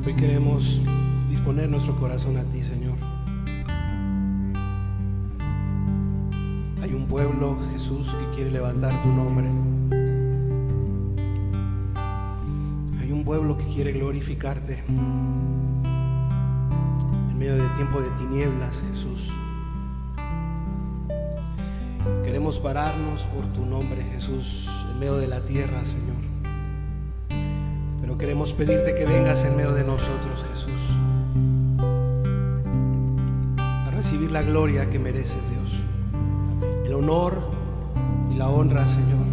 Hoy queremos disponer nuestro corazón a ti, Señor. Hay un pueblo, Jesús, que quiere levantar tu nombre. Hay un pueblo que quiere glorificarte en medio de tiempo de tinieblas, Jesús. Queremos pararnos por tu nombre, Jesús, en medio de la tierra, Señor. Pero queremos pedirte que vengas en medio de nosotros, Jesús, a recibir la gloria que mereces, Dios, el honor y la honra, Señor.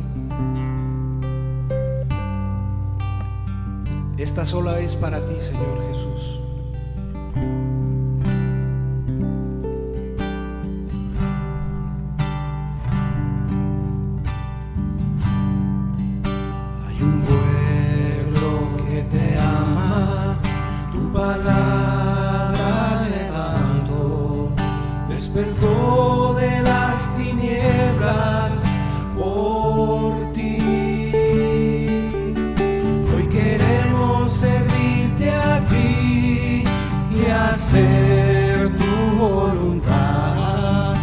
Esta sola es para ti, Señor Jesús. Despertó de las tinieblas por ti. Hoy queremos servirte a ti y hacer tu voluntad.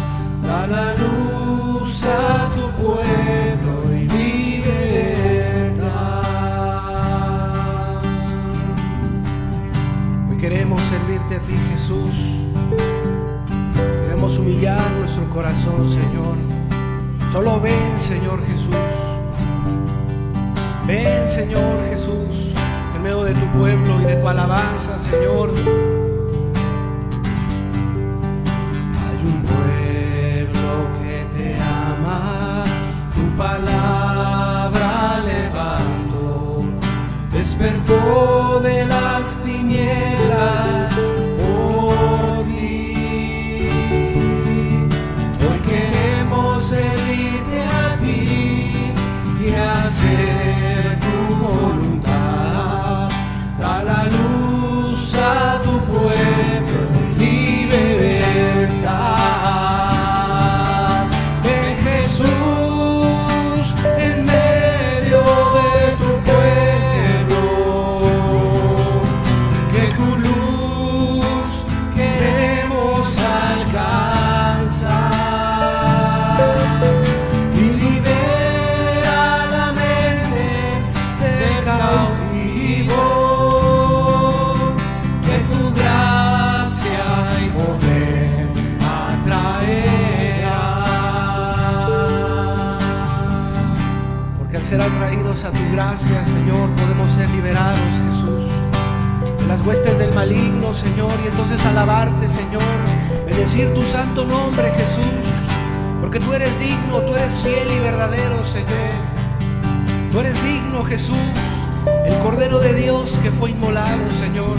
Da la luz a tu pueblo y libertad. Hoy queremos servirte a ti, Jesús. Queremos humillar nuestro corazón, Señor. Solo ven, Señor Jesús. Ven, Señor Jesús, en medio de tu pueblo y de tu alabanza, Señor. Hay un pueblo que te ama, tu palabra levanto. Despertó de las tinieblas por ti. Servirte a ti y hacer tu voluntad. Da la luz a tu pueblo y libertad. Ven, Jesús, en medio de tu pueblo, que tu luz queremos alcanzar. Ser atraídos a tu gracia, Señor, podemos ser liberados, Jesús, de las huestes del maligno, Señor, y entonces alabarte, Señor, bendecir tu santo nombre, Jesús, porque tú eres digno, tú eres fiel y verdadero, Señor. Tú eres digno, Jesús, el Cordero de Dios que fue inmolado, Señor.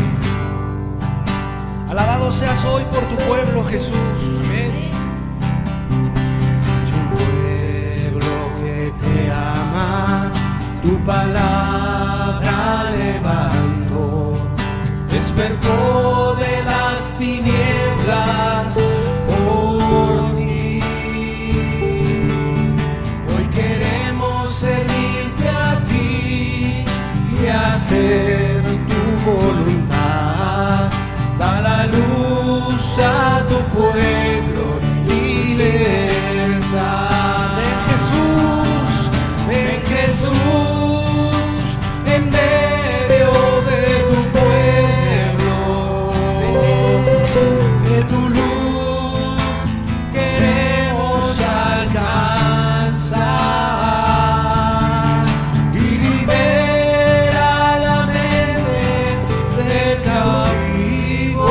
Alabado seas hoy por tu pueblo, Jesús. Amén. Te ama, tu palabra levanto. Despertó de las tinieblas por ti. Hoy queremos servirte a ti y hacer tu voluntad. Da la luz a tu pueblo y libertad. Jesús, en medio de tu pueblo, que tu luz queremos alcanzar y libera la mente del cautivo.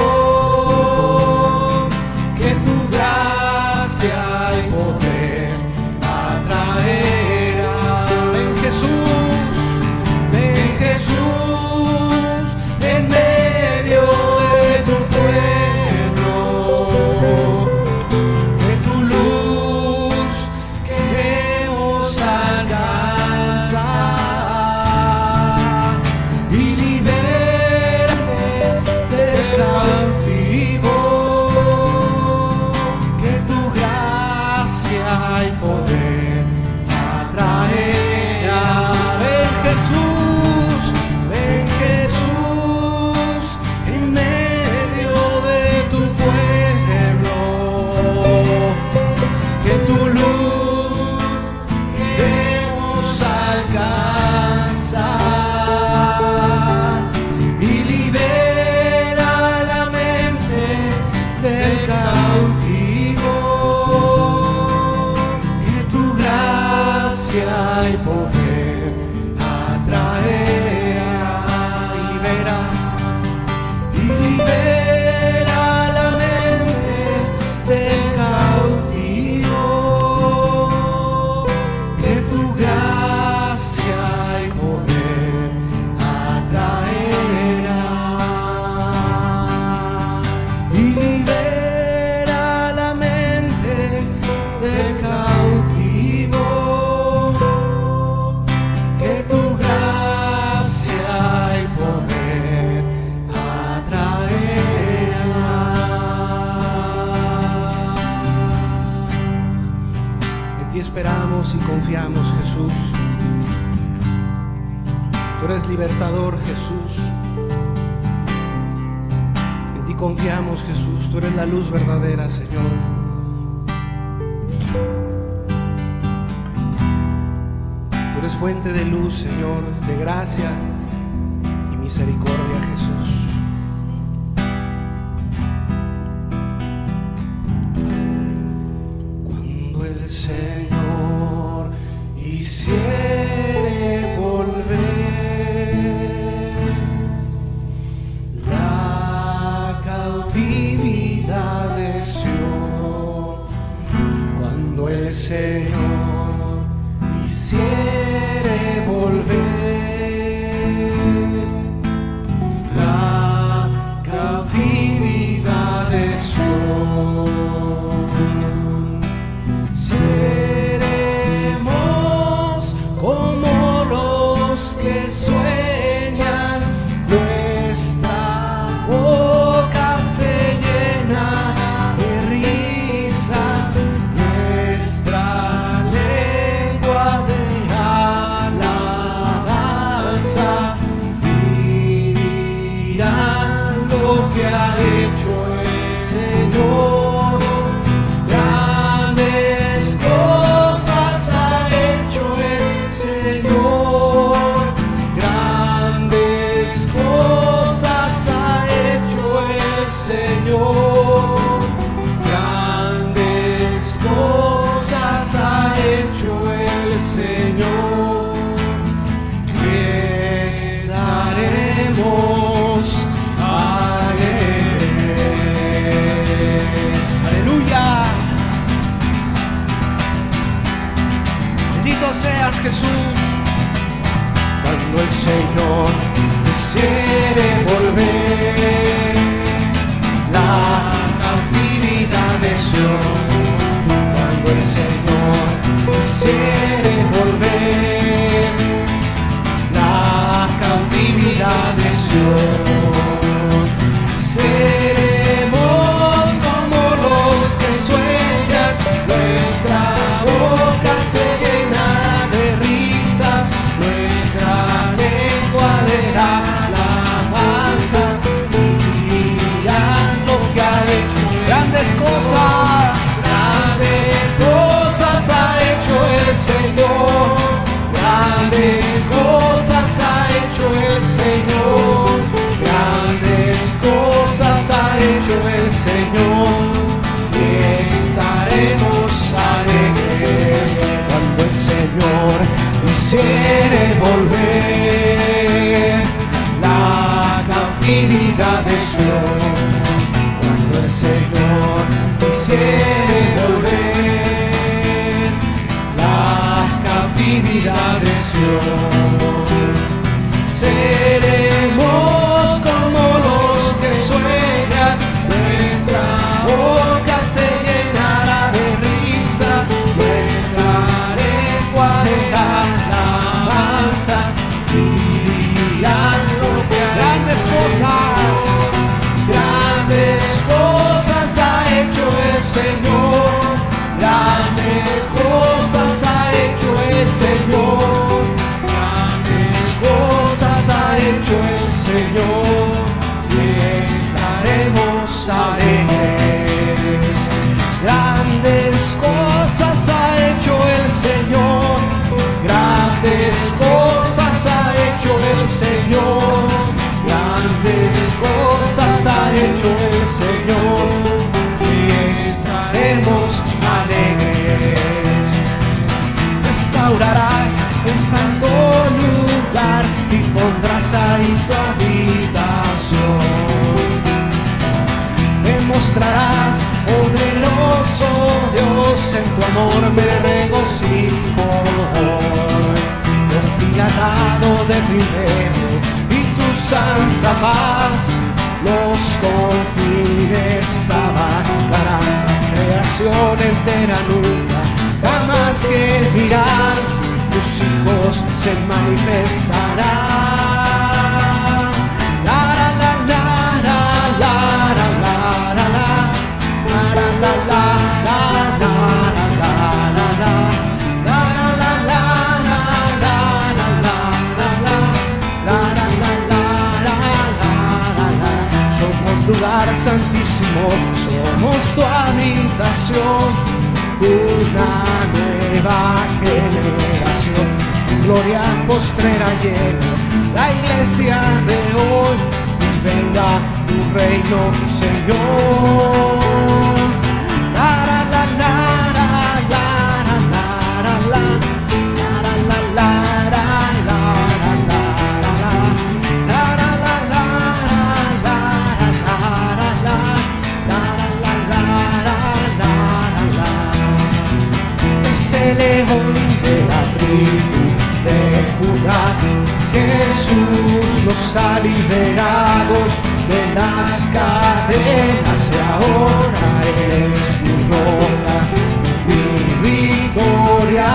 y confiamos, Jesús. Tú eres libertador, Jesús. En ti confiamos, Jesús. Tú eres la luz verdadera, Señor. Tú eres fuente de luz, Señor, de gracia y misericordia, Jesús. Cuando el Señor hiciere volver la cautividad de Sion, cuando el Señor hiciere volver la cautividad de Sion, seremos como los que sueñan, nuestra boca se llena de risa, nuestra lengua de alabanza, y dirán lo que ha hecho el Señor. Grandes cosas ha hecho el Señor, grandes cosas ha hecho el Señor, grandes cosas ha hecho el Señor, y estaremos alegres. Aleluya. Bendito seas, Jesús. Cuando el Señor quisiere volver la cautividad de Sion, cuando el Señor quisiere volver la cautividad de Sion, seremos como los que sueñan, nuestra boca se llena de risa, nuestra lengua de alabanza, y dirán lo que ha hecho. Grandes cosas ha hecho el Señor, grandes cosas ha hecho el Señor, grandes cosas ha hecho el Señor, y estaremos alegres cuando el Señor quisiere volver la cautividad de Sion, cuando el Señor quisiere volver la cautividad de Sion, seremos como los que sueñan, nuestra boca se llenará de risa, nuestra lengua de alabanza, y dirán lo que grandes cosas ha hecho el Señor, grandes cosas ha hecho el Señor, grandes cosas ha hecho el Señor, y estaremos alegres. Grandes cosas ha hecho el Señor, grandes cosas ha hecho el Señor, grandes cosas ha hecho el Señor, y estaremos alegres. Restaurarás el santo lugar y pondrás ahí tu habitación. Demostrarás, poderoso Dios, en tu amor me regocijo hoy. Por ti ganado de primero y tu santa paz, los confines abarcarán. Creación entera nunca jamás que mirar, tus hijos se manifestarán. La la la la la la la la la la la la la la la la la la la lugar santísimo, somos tu habitación, una nueva generación, gloria postrera llena la iglesia de hoy, y venga tu reino, Señor. La, la, la, la, la, la, la, la, la, la, la, la, león de la tribu de Judá, Jesús nos ha liberado de las cadenas y ahora Él es mi roca, mi victoria.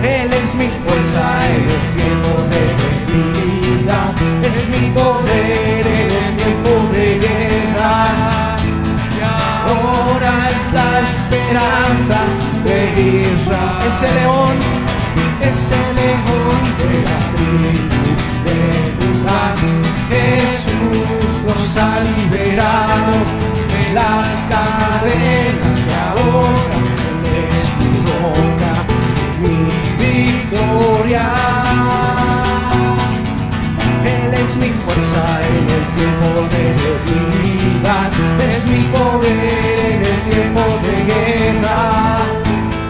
Él es mi fuerza en el tiempo de debilidad, es mi poder en el tiempo de guerra. Ahora es la esperanza de Israel. Ese león de la tribu de Judá, Jesús nos ha liberado de las cadenas y ahora Él es mi roca, mi victoria. Él es mi fuerza en el tiempo de debilidad, es mi poder en el tiempo de guerra.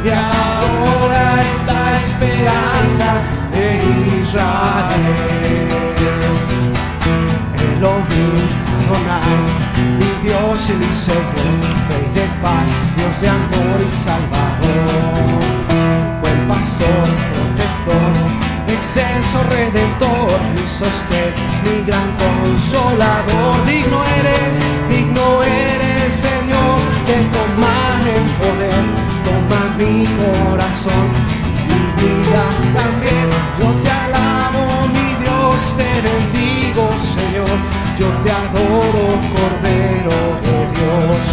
Y ahora está esperanza de Israel. Elohim Adonai, mi Dios y mi Señor, Rey de paz, Dios de amor y Salvador, buen pastor, protector, excelso redentor, mi sostén, mi gran consolador. Digno eres, Señor, de tomar el poder, toma mi corazón, mi vida también. Yo te alabo, mi Dios, te bendigo, Señor, yo te adoro, Cordero de Dios,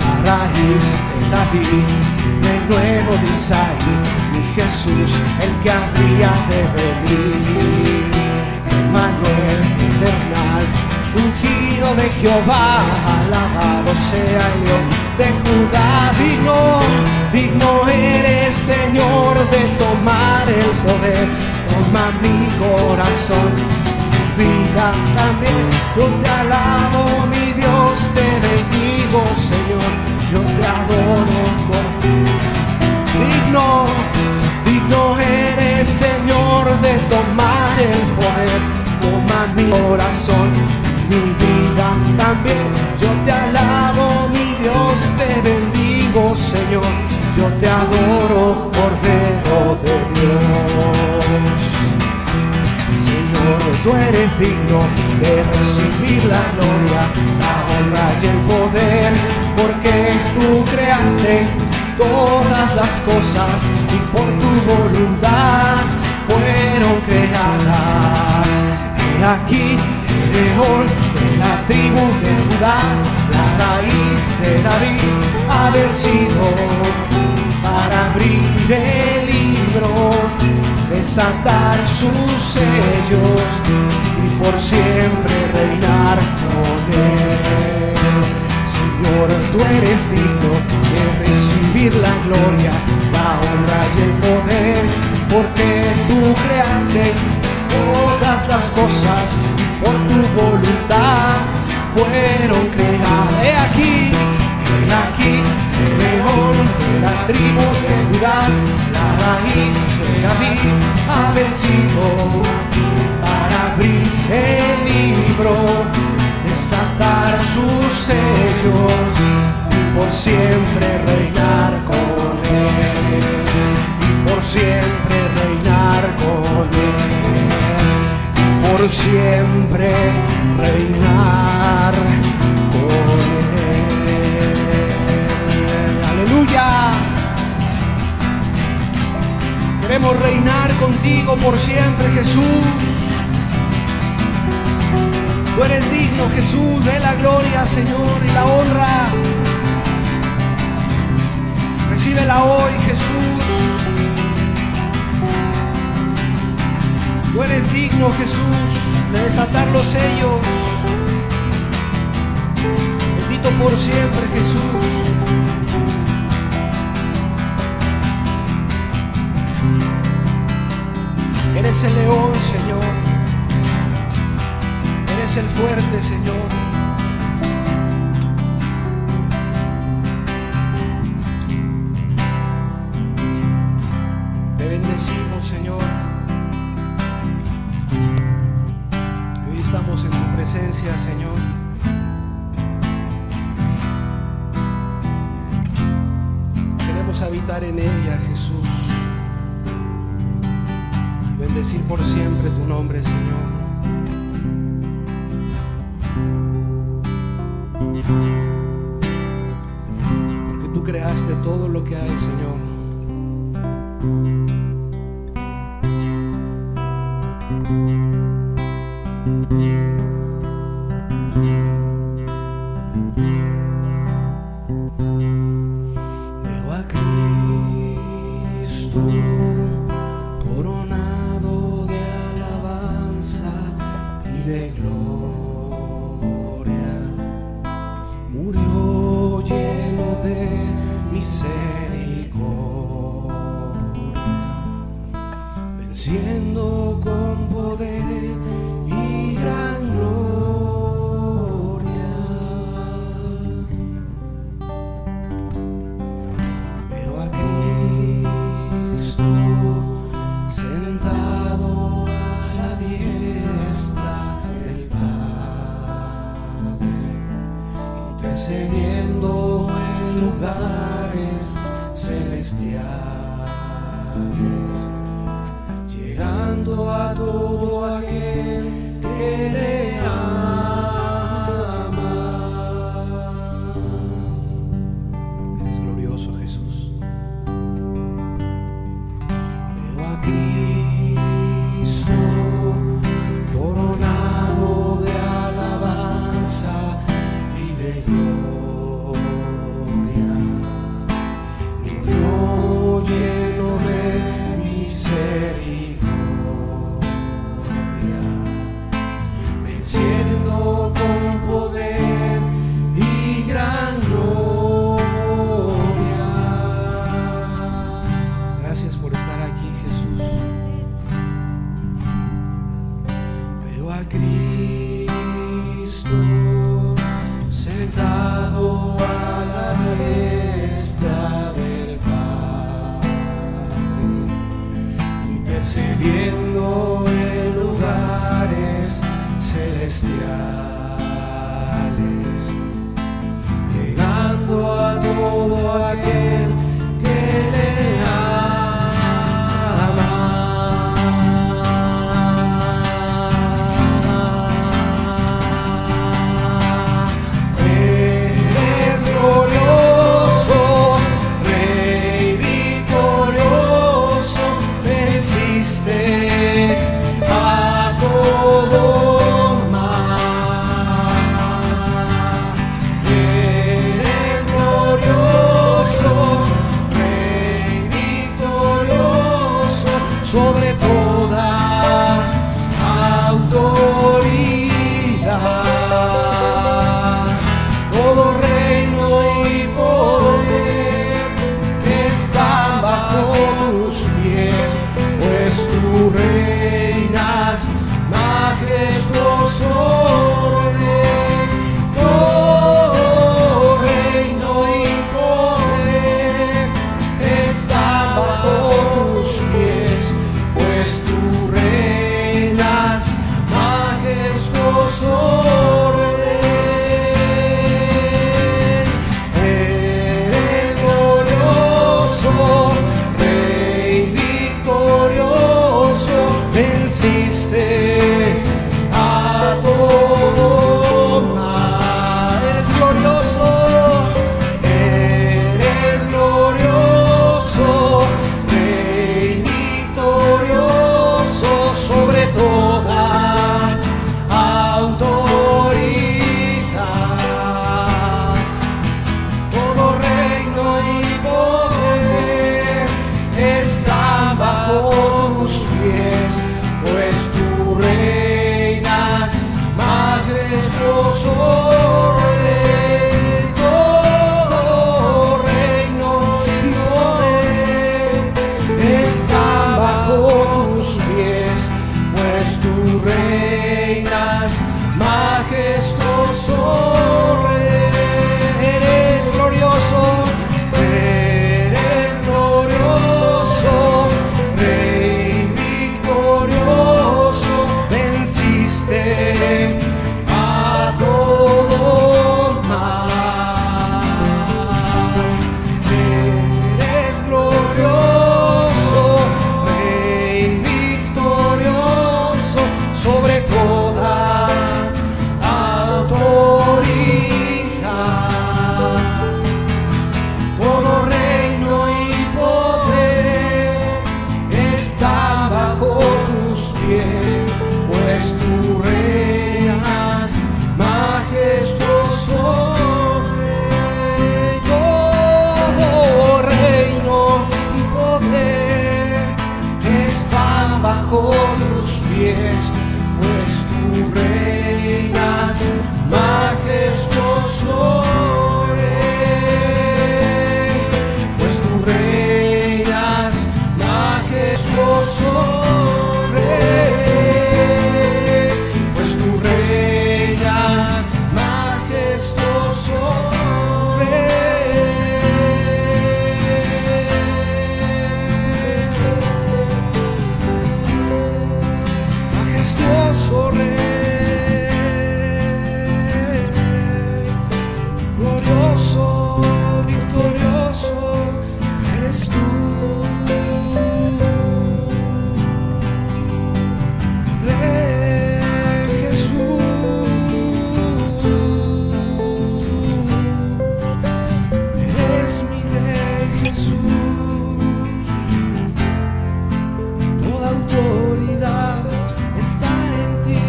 la raíz de David, el nuevo de Isaí, mi Jesús, el que habría de venir, Emmanuel eternal, ungido de Jehová, alabado sea el León de Judá. Digno eres, Señor, de tomar el poder, toma mi corazón, mi vida también. Yo te alabo, mi Dios, te bendigo, Señor, yo te adoro por ti. Digno eres, Señor, de tomar el poder, toma mi corazón, mi vida también. Yo te alabo, mi Dios, te bendigo, Señor, yo te adoro, Cordero de Dios. Señor, tú eres digno de recibir la gloria, la honra y el poder, porque tú creaste todas las cosas y por tu voluntad fueron creadas. He aquí el león de la tribu de Judá, la raíz de David, ha vencido para abrir el libro, desatar sus sellos y por siempre reinar con Él. Señor, tú eres digno de recibir la gloria, la honra y el poder, porque tú creaste todas las cosas y por tu voluntad fueron creadas. He aquí el león de la tribu de Judá, la raíz de David, ha vencido para abrir el libro, desatar sus sellos y por siempre reinar con Él, y por siempre reinar con Él, por siempre reinar con Él. Aleluya. Queremos reinar contigo por siempre, Jesús. Tú eres digno, Jesús, de la gloria, Señor, y la honra. Recíbela hoy, Jesús. Tú eres digno, Jesús, de desatar los sellos. Bendito por siempre, Jesús. Eres el león, Señor. Eres el fuerte, Señor. Te bendecimos, Señor. Hoy estamos en tu presencia, Señor. Queremos habitar en ella, Jesús. Bendecir por siempre tu nombre, Señor. Porque tú creaste todo lo que hay, Señor. Veo a Cristo coronado de alabanza y de gloria. Murió lleno de misericordia, venciendo con poder y gran gloria. Veo a Cristo sentado a la diestra del Padre, intercediendo en lugares celestiales, llegando a todo aquel que le ama. Eres glorioso, Jesús. Veo a Cristo coronado de alabanza y de gloria. Murió lleno de misericordia, venciendo con poder y gran gloria. Gracias por estar aquí, Jesús. Veo a Cristo sentado a la diestra del Padre, intercediendo en lugares celestiales, llegando a todo aquel que le ama. majestuoso Rey. Eres glorioso, Rey victorioso, venciste a todo mal. Eres glorioso, Rey victorioso, sobre toda autoridad. Todo reino y poder está bajo tus pies, pues tú reinas, majestuoso Rey. Todo reino y poder están bajo tus pies, pues tú reinas, majestuoso Rey. Pues tú reinas, majestuoso Rey. Pues tú reinas, majestuoso majestuoso Rey, glorioso, victorioso, eres tú. Rey Jesús, eres mi Rey Jesús. Toda autoridad está en ti,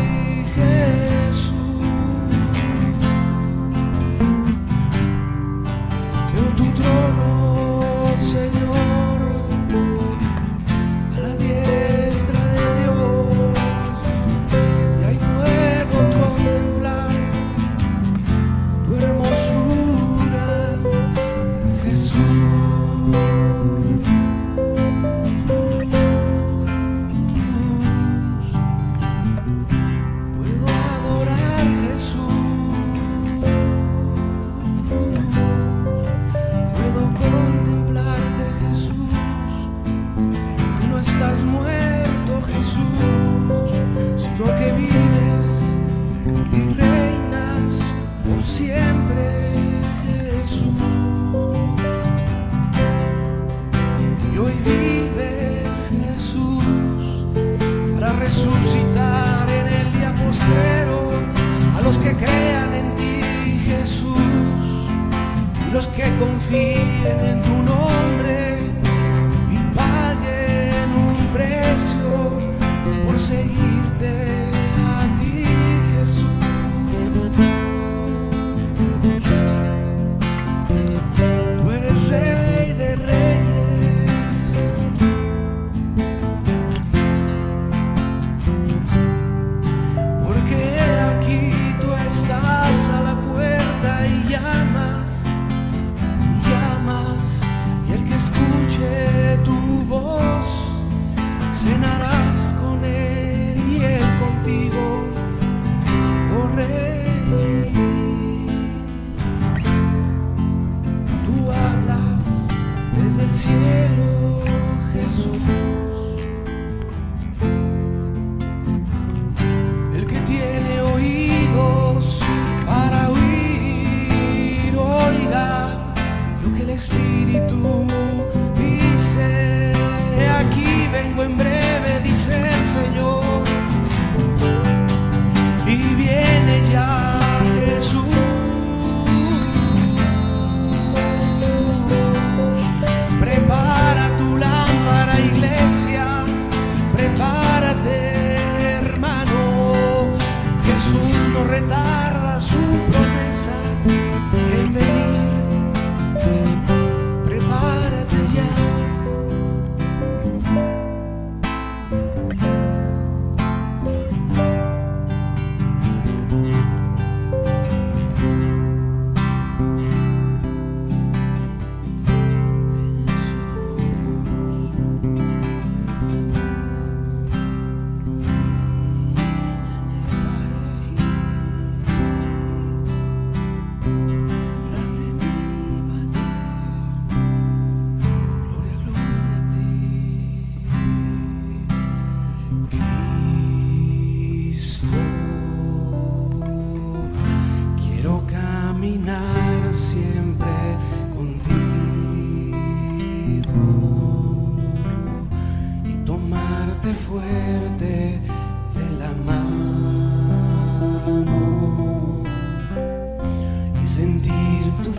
Jesús. Veo tu trono, Señor, a la diestra de Dios, y ahí puedo contemplar tu hermosura, Jesús. Puedo adorar, Jesús. Puedo contemplarte, Jesús. Tú no estás muerto, Jesús, sino que vives y reinas por siempre, Jesús. Y hoy vives, Jesús, para resucitar en el día postrero a los que crean en ti, Jesús, y los que confíen en tu nombre y paguen un precio por seguirte a ti, Jesús. Tú eres Rey de reyes, porque aquí tú estás a la puerta y llamas,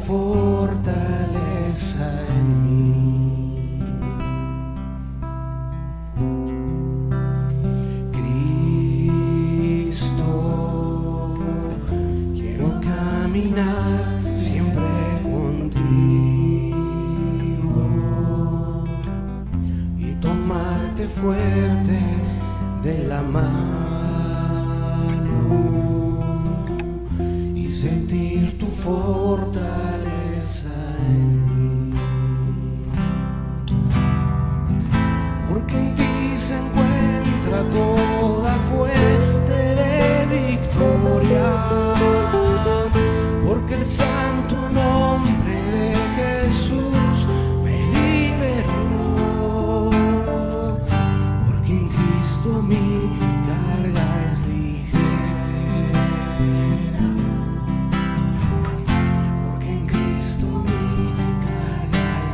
fortaleza en mí. Cristo, quiero caminar siempre contigo y tomarte fuerte de la mano y sentir tu fortaleza en mí, porque en ti se encuentra toda fuente de victoria, porque el santo nombre de Jesús me liberó, porque en Cristo mi carga es ligera, porque en Cristo mi carga es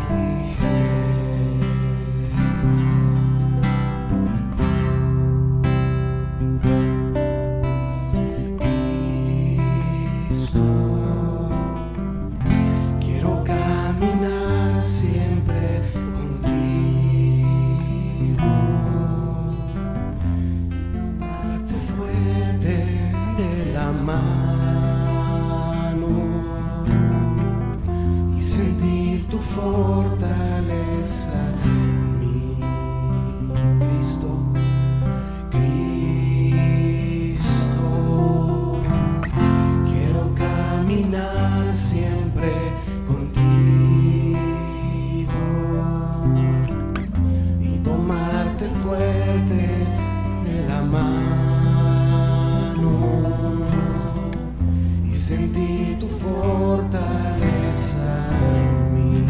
Cristo, quiero caminar siempre contigo, parte fuerte de la mano y sentir tu fortaleza en mí. Cristo, Cristo, quiero caminar siempre contigo y tomarte fuerte de la mano y sentir tu fortaleza en mí.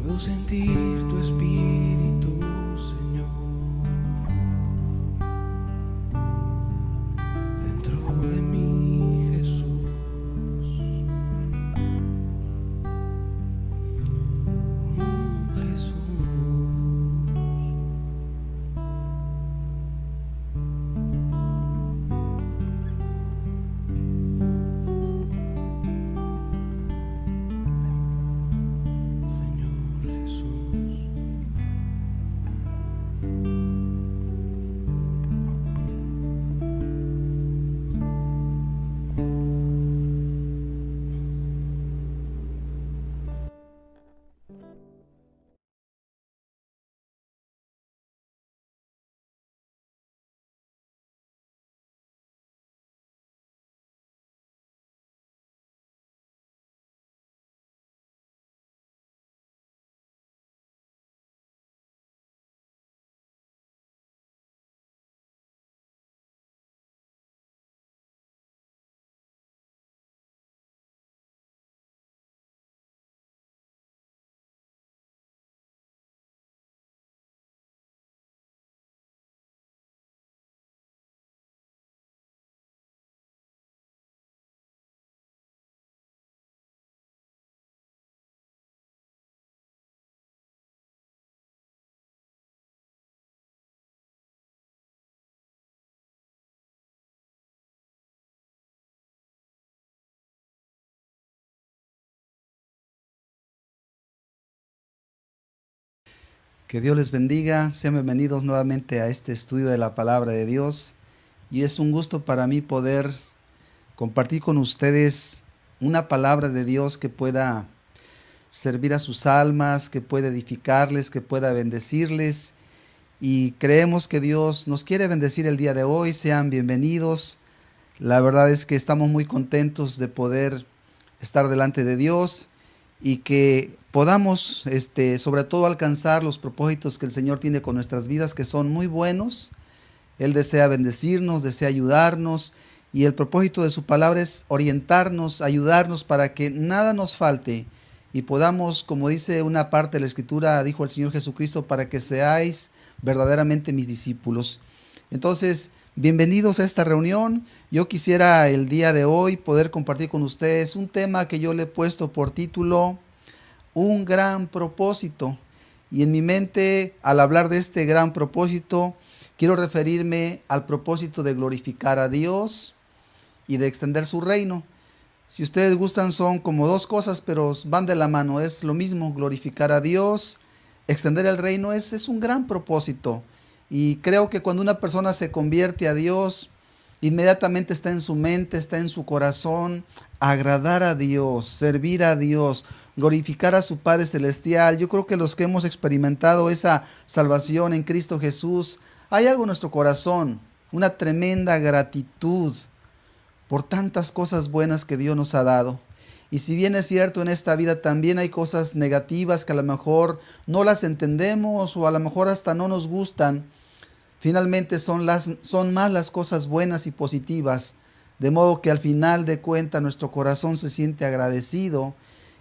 Puedo sentir tu espíritu, Señor, dentro de mí, Jesús. Jesús. Que Dios les bendiga, sean bienvenidos nuevamente a este estudio de la palabra de Dios y es un gusto para mí poder compartir con ustedes una palabra de Dios que pueda servir a sus almas, que pueda edificarles, que pueda bendecirles y creemos que Dios nos quiere bendecir el día de hoy, sean bienvenidos. La verdad es que estamos muy contentos de poder estar delante de Dios y que podamos sobre todo alcanzar los propósitos que el Señor tiene con nuestras vidas, que son muy buenos. Él desea bendecirnos, desea ayudarnos y el propósito de su palabra es orientarnos, ayudarnos para que nada nos falte y podamos, como dice una parte de la Escritura, dijo el Señor Jesucristo, para que seáis verdaderamente mis discípulos. Entonces, bienvenidos a esta reunión. Yo quisiera el día de hoy poder compartir con ustedes un tema que yo le he puesto por título Un gran propósito. Y en mi mente, al hablar de este gran propósito, quiero referirme al propósito de glorificar a Dios y de extender su reino. Si ustedes gustan, son como dos cosas, pero van de la mano. Es lo mismo, glorificar a Dios, extender el reino, es un gran propósito. Y creo que cuando una persona se convierte a Dios, inmediatamente está en su mente, está en su corazón, agradar a Dios, servir a Dios, glorificar a su Padre Celestial. Yo creo que los que hemos experimentado esa salvación en Cristo Jesús, hay algo en nuestro corazón, una tremenda gratitud por tantas cosas buenas que Dios nos ha dado. Y si bien es cierto, en esta vida también hay cosas negativas que a lo mejor no las entendemos o a lo mejor hasta no nos gustan, finalmente son más las cosas buenas y positivas, de modo que al final de cuentas nuestro corazón se siente agradecido.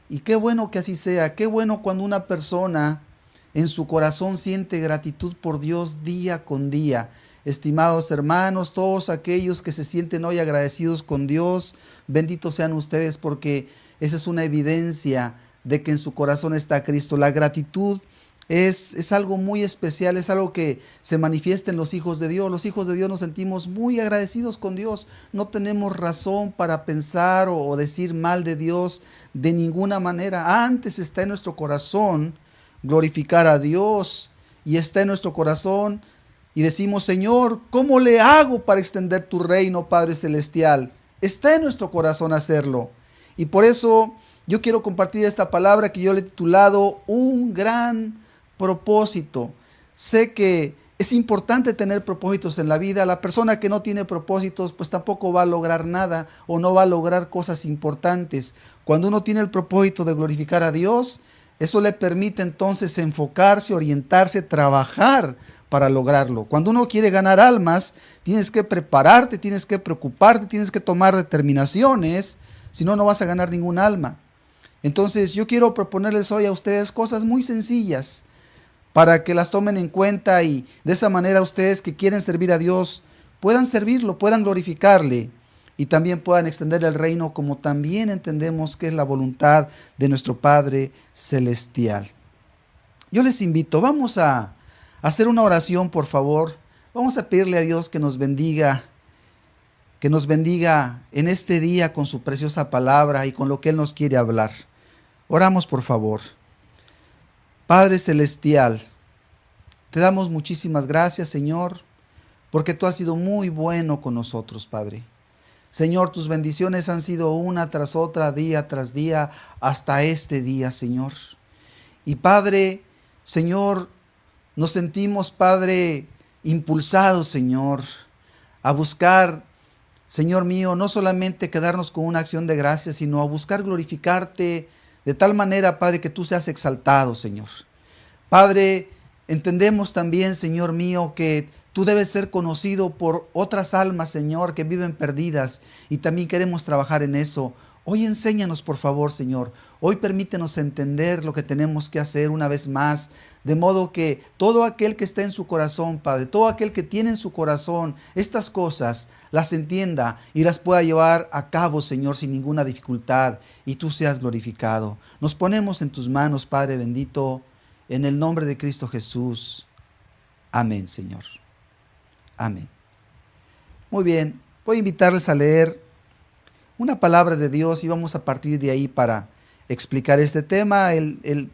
Y qué bueno que así sea, qué bueno cuando una persona en su corazón siente gratitud por Dios día con día. Estimados hermanos, todos aquellos que se sienten hoy agradecidos con Dios, benditos sean ustedes porque esa es una evidencia de que en su corazón está Cristo. La gratitud es algo muy especial, es algo que se manifiesta en los hijos de Dios. Los hijos de Dios nos sentimos muy agradecidos con Dios. No tenemos razón para pensar o decir mal de Dios de ninguna manera. Antes está en nuestro corazón glorificar a Dios y está en nuestro corazón y decimos, Señor, ¿cómo le hago para extender tu reino, Padre Celestial? Está en nuestro corazón hacerlo. Y por eso yo quiero compartir esta palabra que yo le he titulado Un gran propósito. Sé que es importante tener propósitos en la vida. La persona que no tiene propósitos pues tampoco va a lograr nada o no va a lograr cosas importantes. Cuando uno tiene el propósito de glorificar a Dios, eso le permite entonces enfocarse, orientarse, trabajar para lograrlo. Cuando uno quiere ganar almas, tienes que prepararte, tienes que preocuparte, tienes que tomar determinaciones, si no, no vas a ganar ningún alma. Entonces yo quiero proponerles hoy a ustedes cosas muy sencillas para que las tomen en cuenta y de esa manera ustedes que quieren servir a Dios puedan servirlo, puedan glorificarle y también puedan extender el reino como también entendemos que es la voluntad de nuestro Padre Celestial. Yo les invito, vamos a hacer una oración, por favor. Vamos a pedirle a Dios que nos bendiga en este día con su preciosa palabra y con lo que Él nos quiere hablar. Oramos, por favor. Padre Celestial, te damos muchísimas gracias, Señor, porque tú has sido muy bueno con nosotros, Padre. Señor, tus bendiciones han sido una tras otra, día tras día, hasta este día, Señor. Y Padre, Señor, nos sentimos, Padre, impulsados, Señor, a buscar, Señor mío, no solamente quedarnos con una acción de gracias, sino a buscar glorificarte de tal manera, Padre, que tú seas exaltado, Señor. Padre, entendemos también, Señor mío, que tú debes ser conocido por otras almas, Señor, que viven perdidas y también queremos trabajar en eso. Hoy enséñanos, por favor, Señor. Hoy permítenos entender lo que tenemos que hacer una vez más, de modo que todo aquel que está en su corazón, Padre, todo aquel que tiene en su corazón estas cosas, las entienda y las pueda llevar a cabo, Señor, sin ninguna dificultad, y tú seas glorificado. Nos ponemos en tus manos, Padre bendito, en el nombre de Cristo Jesús. Amén, Señor. Amén. Muy bien, voy a invitarles a leer una palabra de Dios y vamos a partir de ahí para explicar este tema. El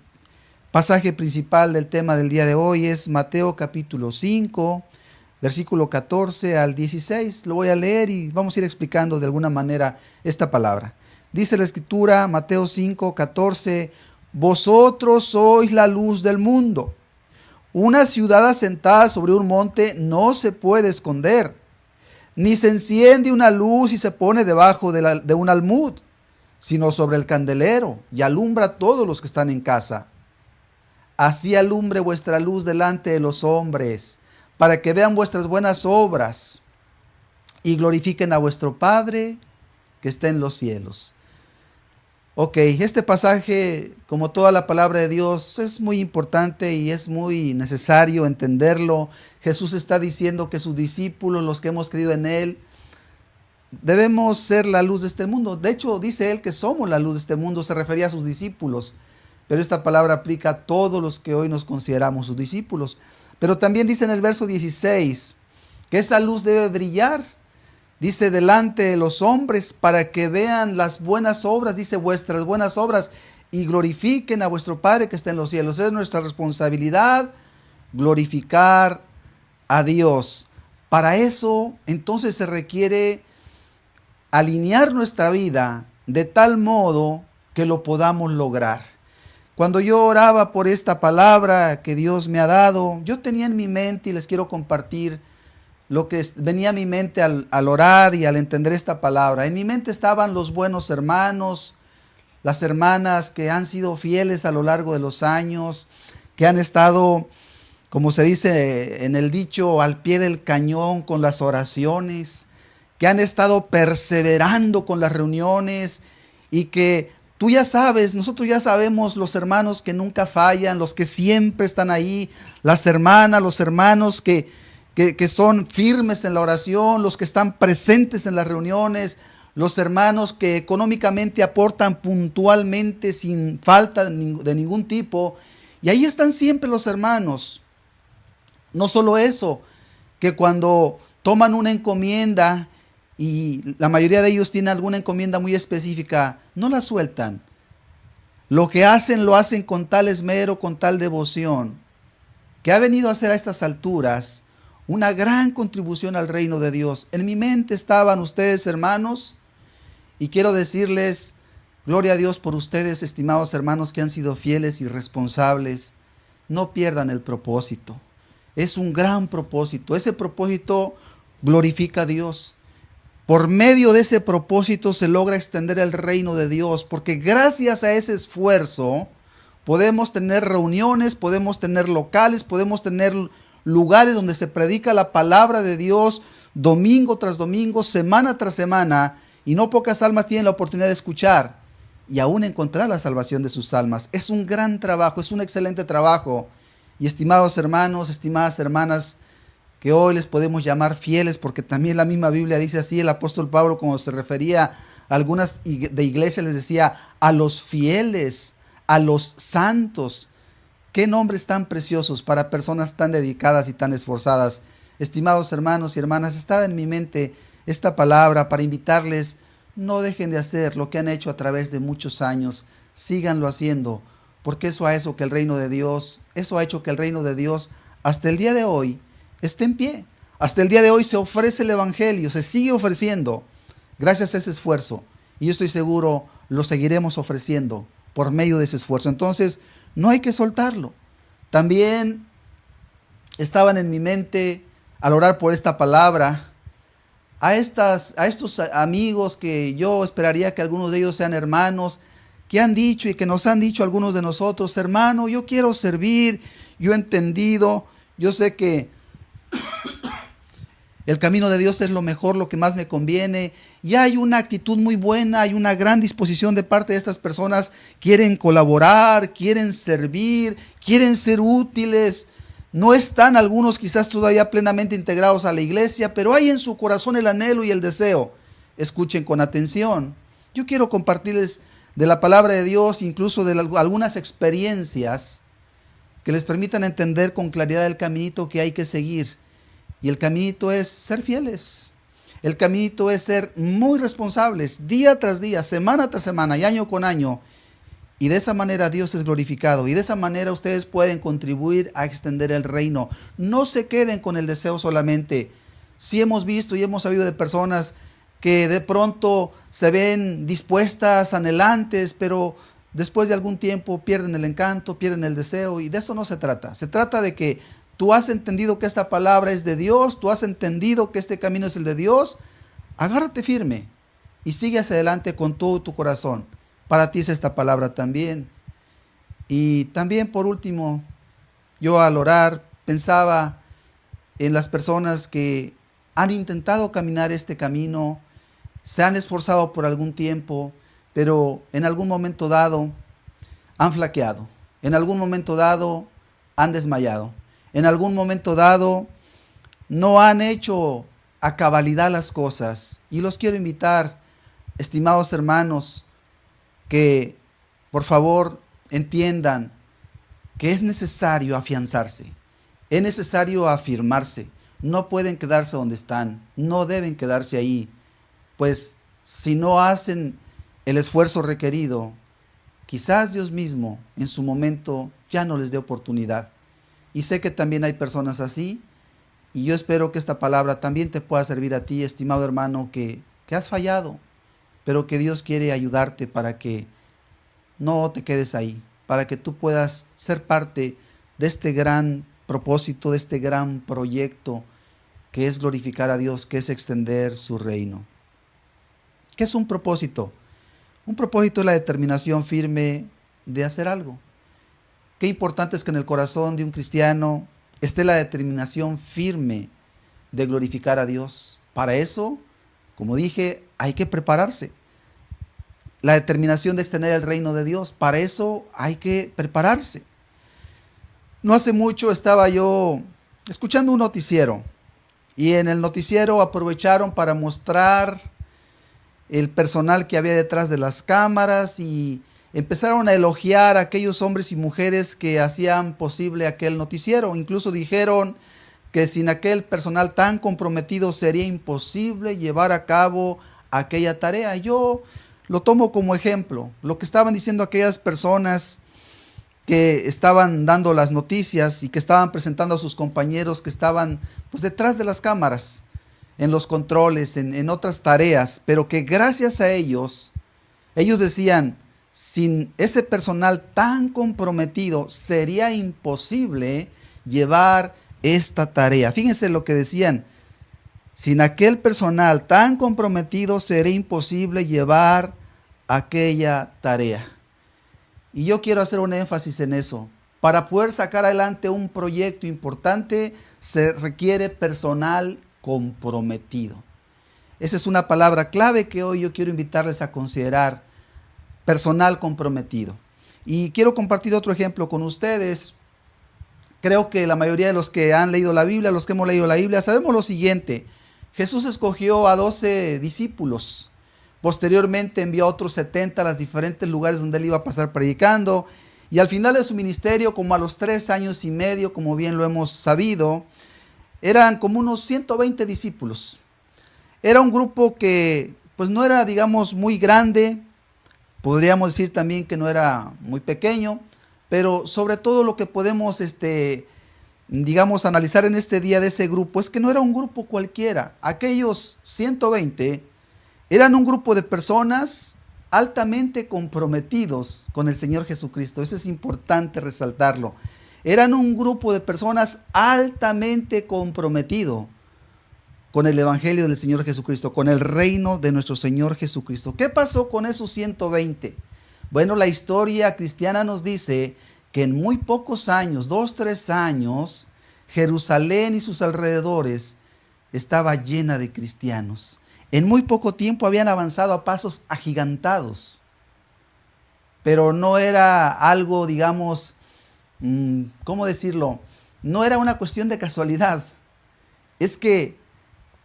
pasaje principal del tema del día de hoy es Mateo capítulo 5, versículo 14 al 16. Lo voy a leer y vamos a ir explicando de alguna manera esta palabra. Dice la Escritura, Mateo 5, 14, vosotros sois la luz del mundo. Una ciudad asentada sobre un monte no se puede esconder, ni se enciende una luz y se pone debajo de un almud, sino sobre el candelero, y alumbra a todos los que están en casa. Así alumbre vuestra luz delante de los hombres, para que vean vuestras buenas obras y glorifiquen a vuestro Padre que está en los cielos. Ok, este pasaje, como toda la palabra de Dios, es muy importante y es muy necesario entenderlo. Jesús está diciendo que sus discípulos, los que hemos creído en Él, debemos ser la luz de este mundo. De hecho, dice Él que somos la luz de este mundo, se refería a sus discípulos. Pero esta palabra aplica a todos los que hoy nos consideramos sus discípulos. Pero también dice en el verso 16 que esa luz debe brillar. Dice, delante de los hombres, para que vean las buenas obras, dice, vuestras buenas obras, y glorifiquen a vuestro Padre que está en los cielos. Es nuestra responsabilidad glorificar a Dios. Para eso, entonces, se requiere alinear nuestra vida de tal modo que lo podamos lograr. Cuando yo oraba por esta palabra que Dios me ha dado, yo tenía en mi mente, y les quiero compartir lo que venía a mi mente al orar y al entender esta palabra. En mi mente estaban los buenos hermanos, las hermanas que han sido fieles a lo largo de los años, que han estado, como se dice en el dicho, al pie del cañón con las oraciones, que han estado perseverando con las reuniones y que tú ya sabes, nosotros ya sabemos los hermanos que nunca fallan, los que siempre están ahí, las hermanas, los hermanos que son firmes en la oración, los que están presentes en las reuniones, los hermanos que económicamente aportan puntualmente sin falta de ningún tipo. Y ahí están siempre los hermanos. No solo eso, que cuando toman una encomienda, y la mayoría de ellos tienen alguna encomienda muy específica, no la sueltan. Lo que hacen, lo hacen con tal esmero, con tal devoción, que ha venido a hacer a estas alturas una gran contribución al reino de Dios. En mi mente estaban ustedes, hermanos, y quiero decirles, gloria a Dios por ustedes, estimados hermanos, que han sido fieles y responsables. No pierdan el propósito. Es un gran propósito. Ese propósito glorifica a Dios. Por medio de ese propósito se logra extender el reino de Dios, porque gracias a ese esfuerzo podemos tener reuniones, podemos tener locales, podemos tener lugares donde se predica la palabra de Dios domingo tras domingo, semana tras semana, y no pocas almas tienen la oportunidad de escuchar. y aún encontrar la salvación de sus almas. Es un gran trabajo, es un excelente trabajo. Y estimados hermanos, estimadas hermanas, que hoy les podemos llamar fieles, porque también la misma Biblia dice así, el apóstol Pablo, cuando se refería a algunas de iglesias, les decía a los fieles, a los santos. Qué nombres tan preciosos para personas tan dedicadas y tan esforzadas. Estimados hermanos y hermanas, estaba en mi mente esta palabra para invitarles, no dejen de hacer lo que han hecho a través de muchos años, síganlo haciendo, porque eso ha hecho que el reino de Dios, hasta el día de hoy esté en pie. Hasta el día de hoy se ofrece el evangelio, se sigue ofreciendo gracias a ese esfuerzo. Y yo estoy seguro lo seguiremos ofreciendo por medio de ese esfuerzo. Entonces, no hay que soltarlo. También estaban en mi mente, al orar por esta palabra, a estos amigos que yo esperaría que algunos de ellos sean hermanos, que han dicho y que nos han dicho algunos de nosotros, hermano, yo quiero servir, yo he entendido, yo sé que el camino de Dios es lo mejor, lo que más me conviene. Y hay una actitud muy buena, hay una gran disposición de parte de estas personas. Quieren colaborar, quieren servir, quieren ser útiles. No están algunos quizás todavía plenamente integrados a la iglesia, pero hay en su corazón el anhelo y el deseo. Escuchen con atención. Yo quiero compartirles de la palabra de Dios, incluso de algunas experiencias que les permitan entender con claridad el caminito que hay que seguir. Y el caminito es ser fieles. El caminito es ser muy responsables, día tras día, semana tras semana y año con año. Y de esa manera Dios es glorificado. Y de esa manera ustedes pueden contribuir a extender el reino. No se queden con el deseo solamente. Sí hemos visto y hemos sabido de personas que de pronto se ven dispuestas, anhelantes, pero después de algún tiempo pierden el encanto, pierden el deseo. Y de eso no se trata. Se trata de que tú has entendido que esta palabra es de Dios, tú has entendido que este camino es el de Dios, agárrate firme y sigue hacia adelante con todo tu corazón. Para ti es esta palabra también. Y también por último, yo al orar pensaba en las personas que han intentado caminar este camino, se han esforzado por algún tiempo, pero en algún momento dado han flaqueado, en algún momento dado han desmayado. En algún momento dado no han hecho a cabalidad las cosas. Y los quiero invitar, estimados hermanos, que por favor entiendan que es necesario afianzarse, es necesario afirmarse. No pueden quedarse donde están, no deben quedarse ahí, pues si no hacen el esfuerzo requerido, quizás Dios mismo en su momento ya no les dé oportunidad. Y sé que también hay personas así, y yo espero que esta palabra también te pueda servir a ti, estimado hermano, que has fallado, pero que Dios quiere ayudarte para que no te quedes ahí, para que tú puedas ser parte de este gran propósito, de este gran proyecto que es glorificar a Dios, que es extender su reino. ¿Qué es un propósito? Un propósito es la determinación firme de hacer algo. Qué importante es que en el corazón de un cristiano esté la determinación firme de glorificar a Dios. Para eso, como dije, hay que prepararse. La determinación de extender el reino de Dios, para eso hay que prepararse. No hace mucho estaba yo escuchando un noticiero y en el noticiero aprovecharon para mostrar el personal que había detrás de las cámaras y empezaron a elogiar a aquellos hombres y mujeres que hacían posible aquel noticiero. Incluso dijeron que sin aquel personal tan comprometido sería imposible llevar a cabo aquella tarea. Yo lo tomo como ejemplo. Lo que estaban diciendo aquellas personas que estaban dando las noticias y que estaban presentando a sus compañeros que estaban pues detrás de las cámaras, en los controles, en otras tareas, pero que gracias a ellos decían, sin ese personal tan comprometido sería imposible llevar esta tarea. Fíjense lo que decían, sin aquel personal tan comprometido sería imposible llevar aquella tarea. Y yo quiero hacer un énfasis en eso. Para poder sacar adelante un proyecto importante se requiere personal comprometido. Esa es una palabra clave que hoy yo quiero invitarles a considerar. personal comprometido. Y quiero compartir otro ejemplo con ustedes. Creo que la mayoría de los que han leído la Biblia, los que hemos leído la Biblia, sabemos lo siguiente. Jesús escogió a 12 discípulos. Posteriormente envió a otros 70 a los diferentes lugares donde él iba a pasar predicando. Y al final de su ministerio, como a los 3 años y medio, como bien lo hemos sabido, eran como unos 120 discípulos. Era un grupo que pues no era, digamos, muy grande. Podríamos decir también que no era muy pequeño. Pero sobre todo lo que podemos, digamos, analizar en este día de ese grupo es que no era un grupo cualquiera. Aquellos 120 eran un grupo de personas altamente comprometidos con el Señor Jesucristo. Eso es importante resaltarlo. Eran un grupo de personas altamente comprometido con el Evangelio del Señor Jesucristo, con el reino de nuestro Señor Jesucristo. ¿Qué pasó con esos 120? Bueno, la historia cristiana nos dice que en muy pocos años, 2, 3 años, Jerusalén y sus alrededores estaba llena de cristianos. En muy poco tiempo habían avanzado a pasos agigantados. Pero no era algo, digamos, ¿cómo decirlo? No era una cuestión de casualidad. Es que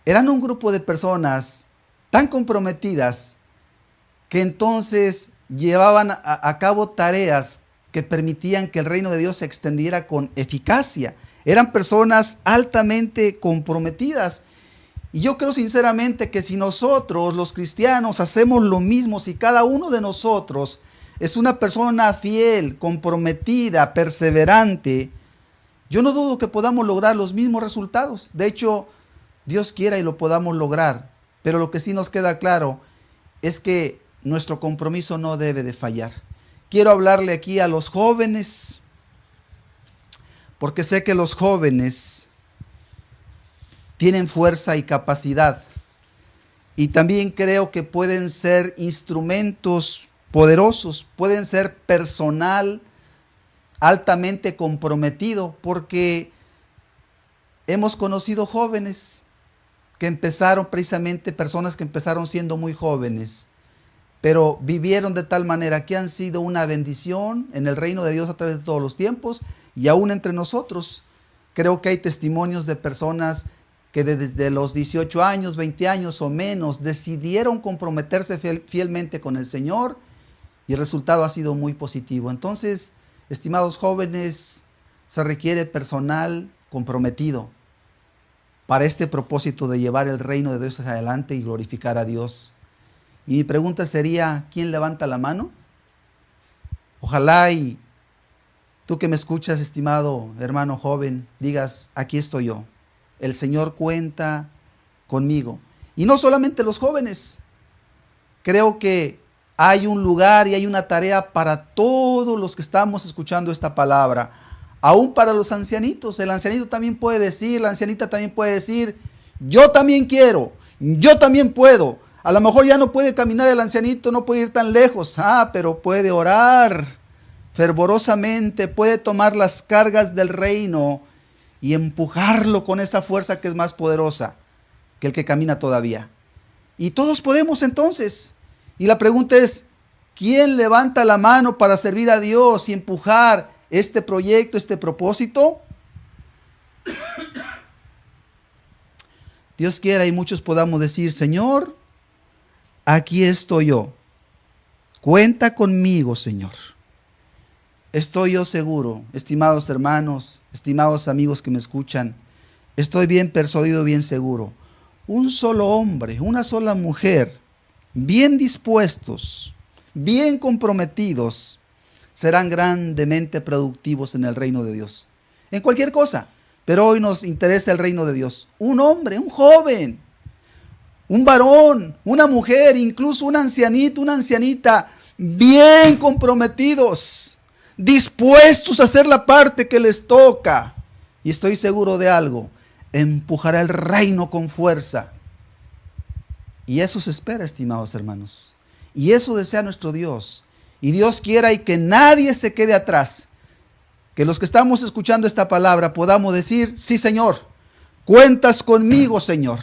eran un grupo de personas tan comprometidas que entonces llevaban a cabo tareas que permitían que el reino de Dios se extendiera con eficacia. Eran personas altamente comprometidas. Y yo creo sinceramente que si nosotros, los cristianos, hacemos lo mismo, si cada uno de nosotros es una persona fiel, comprometida, perseverante, yo no dudo que podamos lograr los mismos resultados. De hecho, Dios quiera y lo podamos lograr. Pero lo que sí nos queda claro es que nuestro compromiso no debe de fallar. Quiero hablarle aquí a los jóvenes, porque sé que los jóvenes tienen fuerza y capacidad. Y también creo que pueden ser instrumentos poderosos, pueden ser personal altamente comprometido, porque hemos conocido jóvenes que empezaron precisamente, personas que empezaron siendo muy jóvenes, pero vivieron de tal manera que han sido una bendición en el reino de Dios a través de todos los tiempos y aún entre nosotros. Creo que hay testimonios de personas que desde los 18 años, 20 años o menos decidieron comprometerse fielmente con el Señor y el resultado ha sido muy positivo. Entonces, estimados jóvenes, se requiere personal comprometido para este propósito de llevar el reino de Dios hacia adelante y glorificar a Dios. Y mi pregunta sería, ¿quién levanta la mano? Ojalá y tú que me escuchas, estimado hermano joven, digas, aquí estoy yo. El Señor cuenta conmigo. Y no solamente los jóvenes. Creo que hay un lugar y hay una tarea para todos los que estamos escuchando esta palabra. Aún para los ancianitos. El ancianito también puede decir, la ancianita también puede decir, yo también quiero, yo también puedo. A lo mejor ya no puede caminar el ancianito, no puede ir tan lejos, pero puede orar fervorosamente, puede tomar las cargas del reino y empujarlo con esa fuerza que es más poderosa que el que camina todavía. Y todos podemos entonces. Y la pregunta es, ¿quién levanta la mano para servir a Dios y empujar este proyecto, este propósito? Dios quiera y muchos podamos decir, Señor, aquí estoy yo. Cuenta conmigo, Señor. Estoy yo seguro, estimados hermanos, estimados amigos que me escuchan, estoy bien persuadido, bien seguro. Un solo hombre, una sola mujer, bien dispuestos, bien comprometidos, serán grandemente productivos en el reino de Dios. En cualquier cosa, pero hoy nos interesa el reino de Dios. Un hombre, un joven, un varón, una mujer, incluso un ancianito, una ancianita, bien comprometidos, dispuestos a hacer la parte que les toca. Y estoy seguro de algo, empujará el reino con fuerza. Y eso se espera, estimados hermanos. Y eso desea nuestro Dios. Y Dios quiera y que nadie se quede atrás. Que los que estamos escuchando esta palabra podamos decir, sí, Señor, cuentas conmigo, Señor.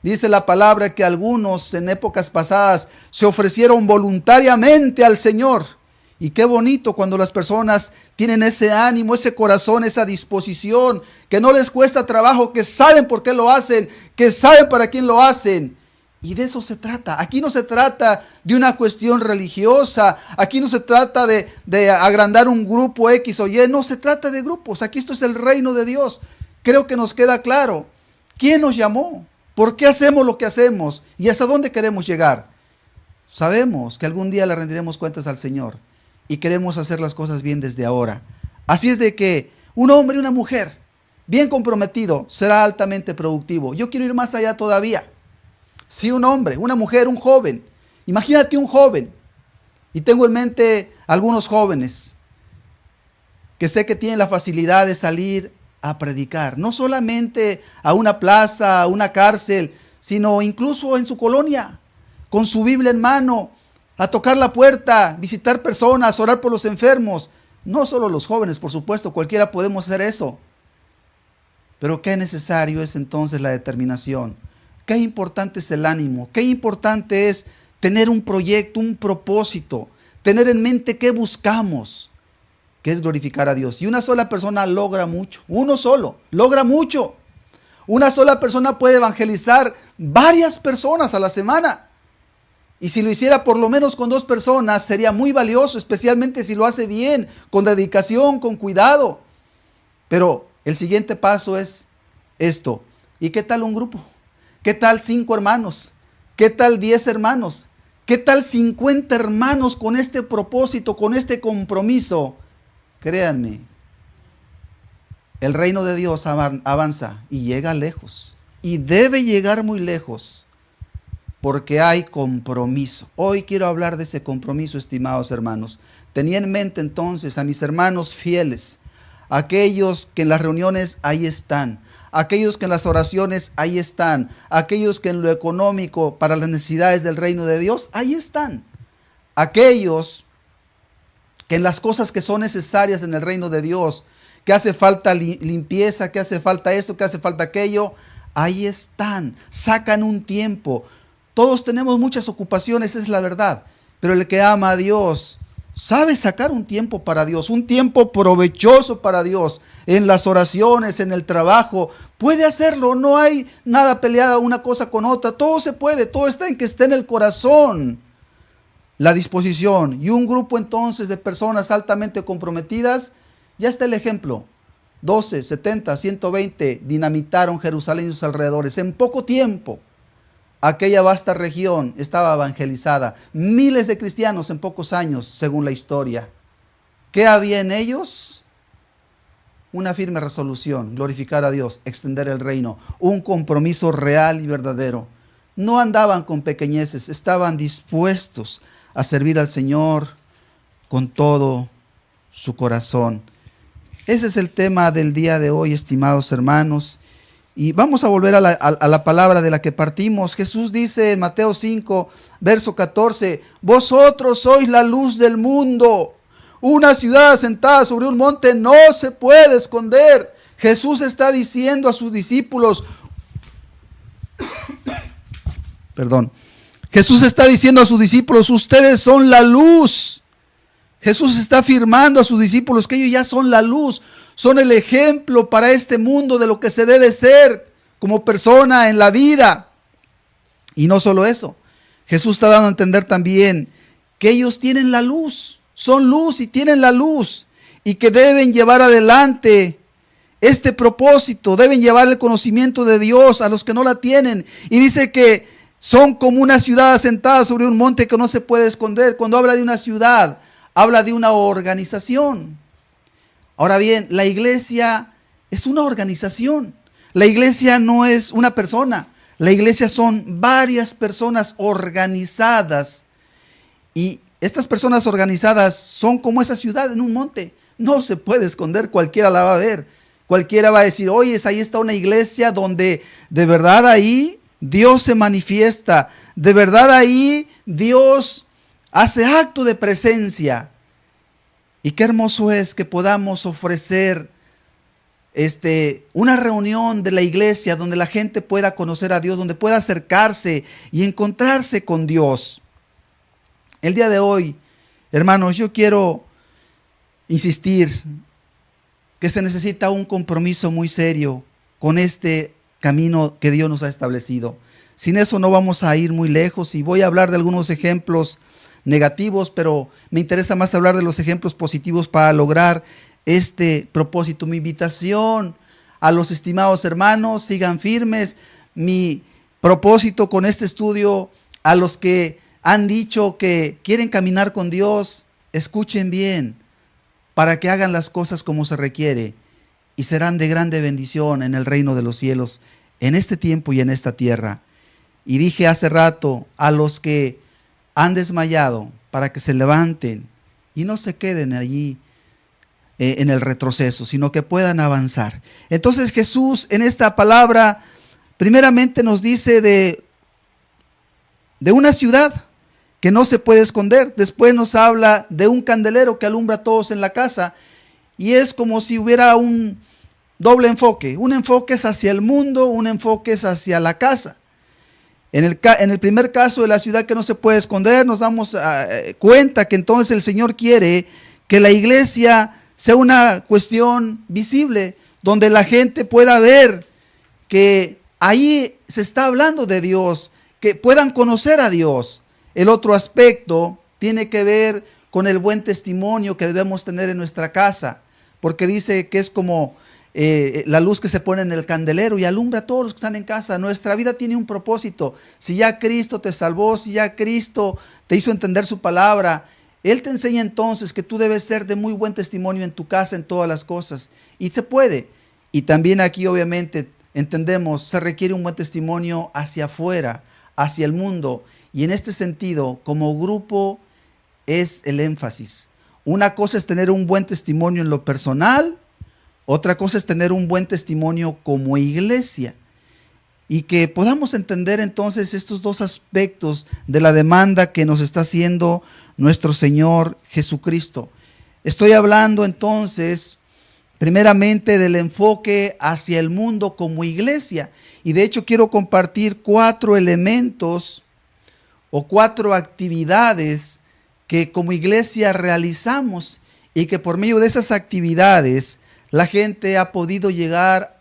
Dice la palabra que algunos en épocas pasadas se ofrecieron voluntariamente al Señor. Y qué bonito cuando las personas tienen ese ánimo, ese corazón, esa disposición, que no les cuesta trabajo, que saben por qué lo hacen, que saben para quién lo hacen. Y de eso se trata. Aquí no se trata de una cuestión religiosa. Aquí no se trata de agrandar un grupo X o Y. No se trata de grupos. Aquí esto es el reino de Dios. Creo que nos queda claro. ¿Quién nos llamó? ¿Por qué hacemos lo que hacemos? ¿Y hasta dónde queremos llegar? Sabemos que algún día le rendiremos cuentas al Señor. Y queremos hacer las cosas bien desde ahora. Así es de que un hombre y una mujer bien comprometido será altamente productivo. Yo quiero ir más allá todavía. Si un hombre, una mujer, un joven, imagínate un joven, y tengo en mente algunos jóvenes que sé que tienen la facilidad de salir a predicar, no solamente a una plaza, a una cárcel, sino incluso en su colonia, con su Biblia en mano, a tocar la puerta, visitar personas, orar por los enfermos. No solo los jóvenes, por supuesto, cualquiera podemos hacer eso. Pero qué necesario es entonces la determinación. Qué importante es el ánimo, qué importante es tener un proyecto, un propósito, tener en mente qué buscamos, que es glorificar a Dios. Y una sola persona logra mucho, uno solo logra mucho. Una sola persona puede evangelizar varias personas a la semana. Y si lo hiciera por lo menos con 2 personas, sería muy valioso, especialmente si lo hace bien, con dedicación, con cuidado. Pero el siguiente paso es esto. ¿Y qué tal un grupo? ¿Qué tal 5 hermanos? ¿Qué tal 10 hermanos? ¿Qué tal 50 hermanos con este propósito, con este compromiso? Créanme, el reino de Dios avanza y llega lejos. Y debe llegar muy lejos, porque hay compromiso. Hoy quiero hablar de ese compromiso, estimados hermanos. Tenía en mente entonces a mis hermanos fieles, aquellos que en las reuniones ahí están, aquellos que en las oraciones ahí están, aquellos que en lo económico para las necesidades del reino de Dios ahí están, aquellos que en las cosas que son necesarias en el reino de Dios, que hace falta limpieza, que hace falta esto, que hace falta aquello, ahí están, sacan un tiempo. Todos tenemos muchas ocupaciones, es la verdad, pero el que ama a Dios sabe sacar un tiempo para Dios, un tiempo provechoso para Dios, en las oraciones, en el trabajo, puede hacerlo, no hay nada peleada una cosa con otra, todo se puede, todo está en que esté en el corazón, la disposición. Y un grupo entonces de personas altamente comprometidas, ya está el ejemplo, 12, 70, 120 dinamitaron Jerusalén y sus alrededores en poco tiempo. Aquella vasta región estaba evangelizada. Miles de cristianos en pocos años, según la historia. ¿Qué había en ellos? Una firme resolución, glorificar a Dios, extender el reino, un compromiso real y verdadero. No andaban con pequeñeces, estaban dispuestos a servir al Señor con todo su corazón. Ese es el tema del día de hoy, estimados hermanos. Y vamos a volver a la palabra de la que partimos. Jesús dice en Mateo 5, verso 14, vosotros sois la luz del mundo. Una ciudad asentada sobre un monte no se puede esconder. Jesús está diciendo a sus discípulos, Jesús está diciendo a sus discípulos, ustedes son la luz. Jesús está afirmando a sus discípulos que ellos ya son la luz. Son el ejemplo para este mundo de lo que se debe ser como persona en la vida. Y no solo eso, Jesús está dando a entender también que ellos tienen la luz, son luz y tienen la luz, y que deben llevar adelante este propósito, deben llevar el conocimiento de Dios a los que no la tienen. Y dice que son como una ciudad asentada sobre un monte que no se puede esconder. Cuando habla de una ciudad, habla de una organización. Ahora bien, la iglesia es una organización. La iglesia no es una persona. La iglesia son varias personas organizadas. Y estas personas organizadas son como esa ciudad en un monte. No se puede esconder, cualquiera la va a ver. Cualquiera va a decir, oye, ahí está una iglesia donde de verdad ahí Dios se manifiesta. De verdad ahí Dios hace acto de presencia. Y qué hermoso es que podamos ofrecer una reunión de la iglesia donde la gente pueda conocer a Dios, donde pueda acercarse y encontrarse con Dios. El día de hoy, hermanos, yo quiero insistir que se necesita un compromiso muy serio con este camino que Dios nos ha establecido. Sin eso no vamos a ir muy lejos, y voy a hablar de algunos ejemplos negativos, pero me interesa más hablar de los ejemplos positivos para lograr este propósito. Mi invitación a los estimados hermanos: sigan firmes. Mi propósito con este estudio, a los que han dicho que quieren caminar con Dios, escuchen bien, para que hagan las cosas como se requiere, y serán de grande bendición en el reino de los cielos, en este tiempo y en esta tierra. Y dije hace rato, a los que han desmayado, para que se levanten y no se queden allí en el retroceso, sino que puedan avanzar. Entonces Jesús en esta palabra primeramente nos dice de una ciudad que no se puede esconder. Después nos habla de un candelero que alumbra a todos en la casa, y es como si hubiera un doble enfoque. Un enfoque es hacia el mundo, un enfoque es hacia la casa. En el primer caso de la ciudad que no se puede esconder, nos damos cuenta que entonces el Señor quiere que la iglesia sea una cuestión visible, donde la gente pueda ver que ahí se está hablando de Dios, que puedan conocer a Dios. El otro aspecto tiene que ver con el buen testimonio que debemos tener en nuestra casa, porque dice que es como la luz que se pone en el candelero y alumbra a todos los que están en casa. Nuestra vida tiene un propósito. Si ya Cristo te salvó, si ya Cristo te hizo entender su palabra, Él te enseña entonces que tú debes ser de muy buen testimonio en tu casa, en todas las cosas. Y se puede. Y también aquí obviamente entendemos, se requiere un buen testimonio hacia afuera, hacia el mundo. Y en este sentido, como grupo, es el énfasis. Una cosa es tener un buen testimonio en lo personal, otra cosa es tener un buen testimonio como iglesia. Y que podamos entender entonces estos dos aspectos de la demanda que nos está haciendo nuestro Señor Jesucristo. Estoy hablando entonces primeramente del enfoque hacia el mundo como iglesia. Y de hecho quiero compartir 4 elementos o 4 actividades que como iglesia realizamos, y que por medio de esas actividades la gente ha podido llegar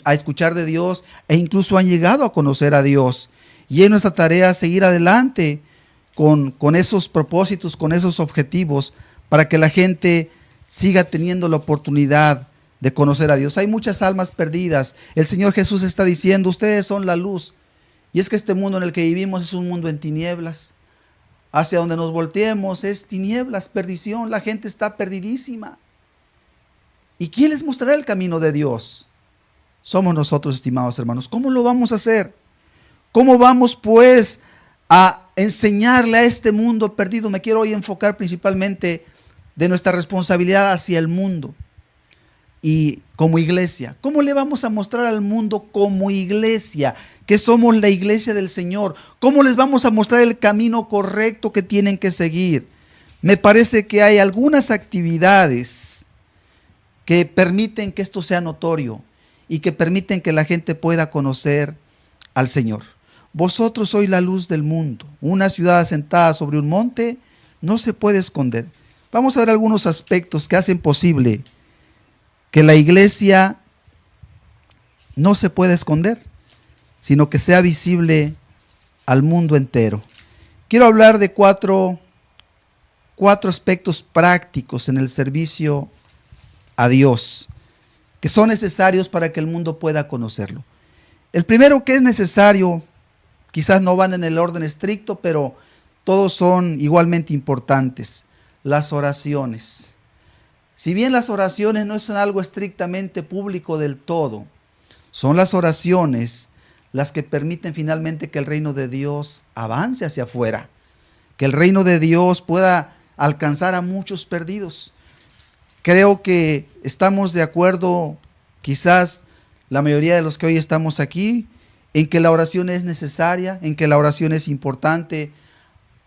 a escuchar de Dios, e incluso han llegado a conocer a Dios. Y es nuestra tarea seguir adelante con esos propósitos, con esos objetivos, para que la gente siga teniendo la oportunidad de conocer a Dios. Hay muchas almas perdidas. El Señor Jesús está diciendo: ustedes son la luz. Y es que este mundo en el que vivimos es un mundo en tinieblas. Hacia donde nos volteemos es tinieblas, perdición. La gente está perdidísima. ¿Y quién les mostrará el camino de Dios? Somos nosotros, estimados hermanos. ¿Cómo lo vamos a hacer? ¿Cómo vamos pues a enseñarle a este mundo perdido? Me quiero hoy enfocar principalmente de nuestra responsabilidad hacia el mundo y como iglesia. ¿Cómo le vamos a mostrar al mundo como iglesia que somos la iglesia del Señor? ¿Cómo les vamos a mostrar el camino correcto que tienen que seguir? Me parece que hay algunas actividades que permiten que esto sea notorio y que permiten que la gente pueda conocer al Señor. Vosotros sois la luz del mundo. Una ciudad asentada sobre un monte no se puede esconder. Vamos a ver algunos aspectos que hacen posible que la iglesia no se pueda esconder, sino que sea visible al mundo entero. Quiero hablar de cuatro aspectos prácticos en el servicio a Dios, que son necesarios para que el mundo pueda conocerlo. El primero que es necesario, quizás no van en el orden estricto, pero todos son igualmente importantes: las oraciones. Si bien las oraciones no son algo estrictamente público del todo, son las oraciones las que permiten finalmente que el reino de Dios avance hacia afuera, que el reino de Dios pueda alcanzar a muchos perdidos. Creo que estamos de acuerdo, quizás la mayoría de los que hoy estamos aquí, en que la oración es necesaria, en que la oración es importante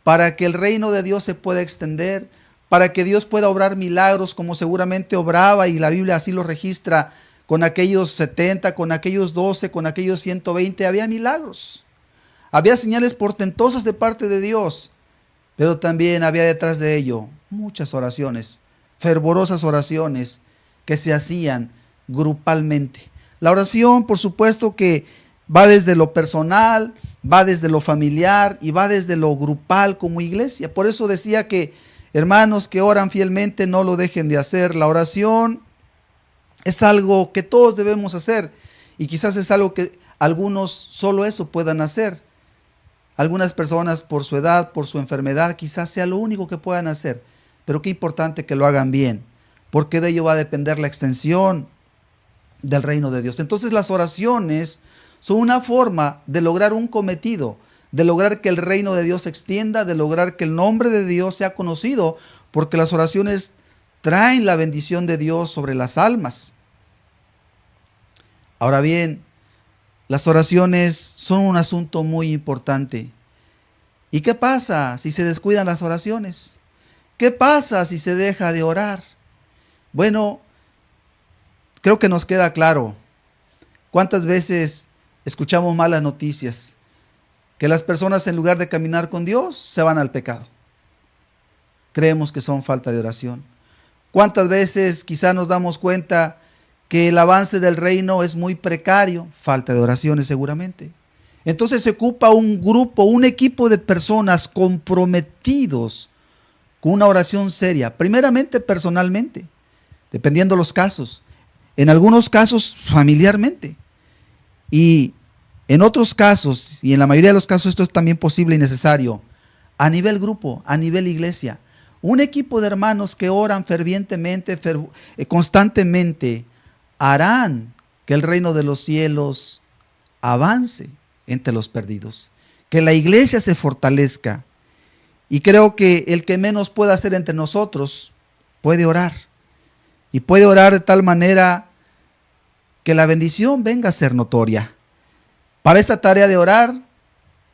para que el reino de Dios se pueda extender, para que Dios pueda obrar milagros como seguramente obraba, y la Biblia así lo registra, con aquellos 70, con aquellos 12, con aquellos 120, había milagros. Había señales portentosas de parte de Dios, pero también había detrás de ello muchas oraciones, fervorosas oraciones que se hacían grupalmente. La oración, por supuesto, que va desde lo personal, va desde lo familiar y va desde lo grupal como iglesia. Por eso decía que hermanos que oran fielmente no lo dejen de hacer. La oración es algo que todos debemos hacer, y quizás es algo que algunos solo eso puedan hacer. Algunas personas por su edad, por su enfermedad, quizás sea lo único que puedan hacer, pero qué importante que lo hagan bien, porque de ello va a depender la extensión del reino de Dios. Entonces las oraciones son una forma de lograr un cometido, de lograr que el reino de Dios se extienda, de lograr que el nombre de Dios sea conocido, porque las oraciones traen la bendición de Dios sobre las almas. Ahora bien, las oraciones son un asunto muy importante. ¿Y qué pasa si se descuidan las oraciones? ¿Qué pasa si se deja de orar? Bueno, creo que nos queda claro. ¿Cuántas veces escuchamos malas noticias? Que las personas, en lugar de caminar con Dios, se van al pecado. Creemos que son falta de oración. ¿Cuántas veces quizá nos damos cuenta que el avance del reino es muy precario? Falta de oraciones seguramente. Entonces se ocupa un grupo, un equipo de personas comprometidos con una oración seria, primeramente personalmente, dependiendo los casos, en algunos casos familiarmente, y en otros casos, y en la mayoría de los casos esto es también posible y necesario, a nivel grupo, a nivel iglesia. Un equipo de hermanos que oran fervientemente, constantemente, harán que el reino de los cielos avance entre los perdidos, que la iglesia se fortalezca. Y creo que el que menos pueda hacer entre nosotros puede orar, y puede orar de tal manera que la bendición venga a ser notoria. Para esta tarea de orar,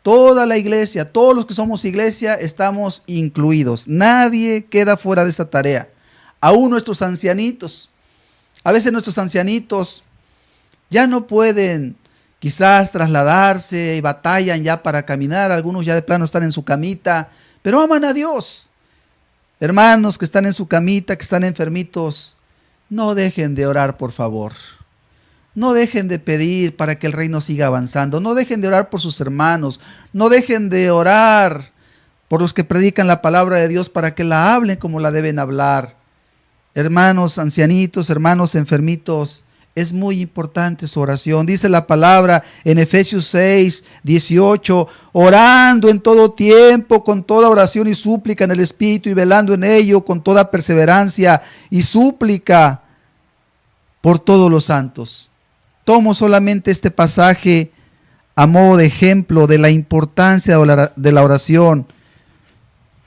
toda la iglesia, todos los que somos iglesia, estamos incluidos. Nadie queda fuera de esta tarea. Aún nuestros ancianitos. A veces nuestros ancianitos ya no pueden quizás trasladarse y batallan ya para caminar. Algunos ya de plano están en su camita, pero aman a Dios. Hermanos que están en su camita, que están enfermitos, no dejen de orar, por favor. No dejen de pedir para que el reino siga avanzando. No dejen de orar por sus hermanos. No dejen de orar por los que predican la palabra de Dios para que la hablen como la deben hablar. Hermanos ancianitos, hermanos enfermitos, es muy importante su oración. Dice la palabra en Efesios 6, 18, orando en todo tiempo, con toda oración y súplica en el Espíritu, y velando en ello con toda perseverancia y súplica por todos los santos. Tomo solamente este pasaje a modo de ejemplo de la importancia de la oración.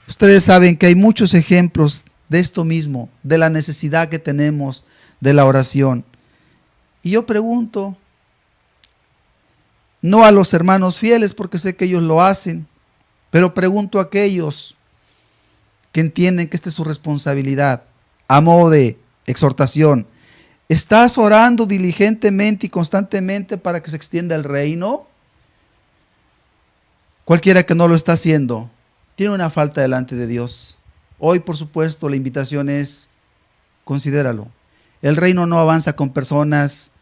Ustedes saben que hay muchos ejemplos de esto mismo, de la necesidad que tenemos de la oración. Y yo pregunto, no a los hermanos fieles, porque sé que ellos lo hacen, pero pregunto a aquellos que entienden que esta es su responsabilidad, a modo de exhortación. ¿Estás orando diligentemente y constantemente para que se extienda el reino? Cualquiera que no lo está haciendo tiene una falta delante de Dios. Hoy, por supuesto, la invitación es, considéralo. El reino no avanza con personas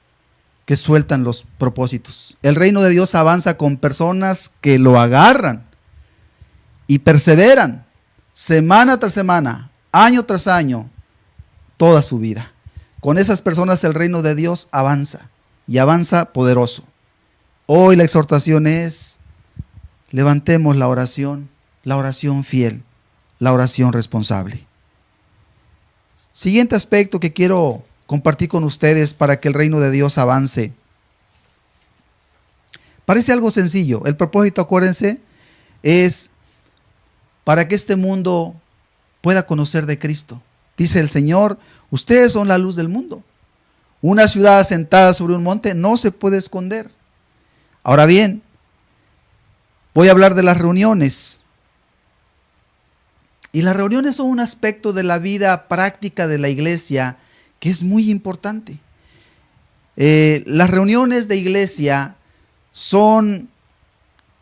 que sueltan los propósitos. El reino de Dios avanza con personas que lo agarran y perseveran semana tras semana, año tras año, toda su vida. Con esas personas el reino de Dios avanza, y avanza poderoso. Hoy la exhortación es, levantemos la oración fiel, la oración responsable. Siguiente aspecto que quiero compartir con ustedes para que el reino de Dios avance. Parece algo sencillo. El propósito, acuérdense, es para que este mundo pueda conocer de Cristo. Dice el Señor, ustedes son la luz del mundo. Una ciudad asentada sobre un monte no se puede esconder. Ahora bien, voy a hablar de las reuniones. Y las reuniones son un aspecto de la vida práctica de la iglesia que es muy importante. Las reuniones de iglesia son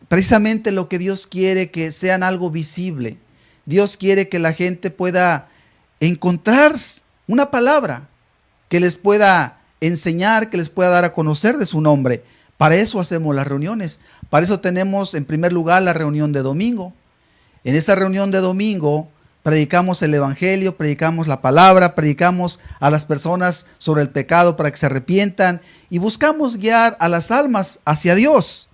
precisamente lo que Dios quiere que sean algo visible. Dios quiere que la gente pueda encontrar una palabra que les pueda enseñar, que les pueda dar a conocer de su nombre. Para eso hacemos las reuniones. Para eso tenemos en primer lugar la reunión de domingo. En esta reunión de domingo predicamos el evangelio, predicamos la palabra, predicamos a las personas sobre el pecado para que se arrepientan y buscamos guiar a las almas hacia Dios.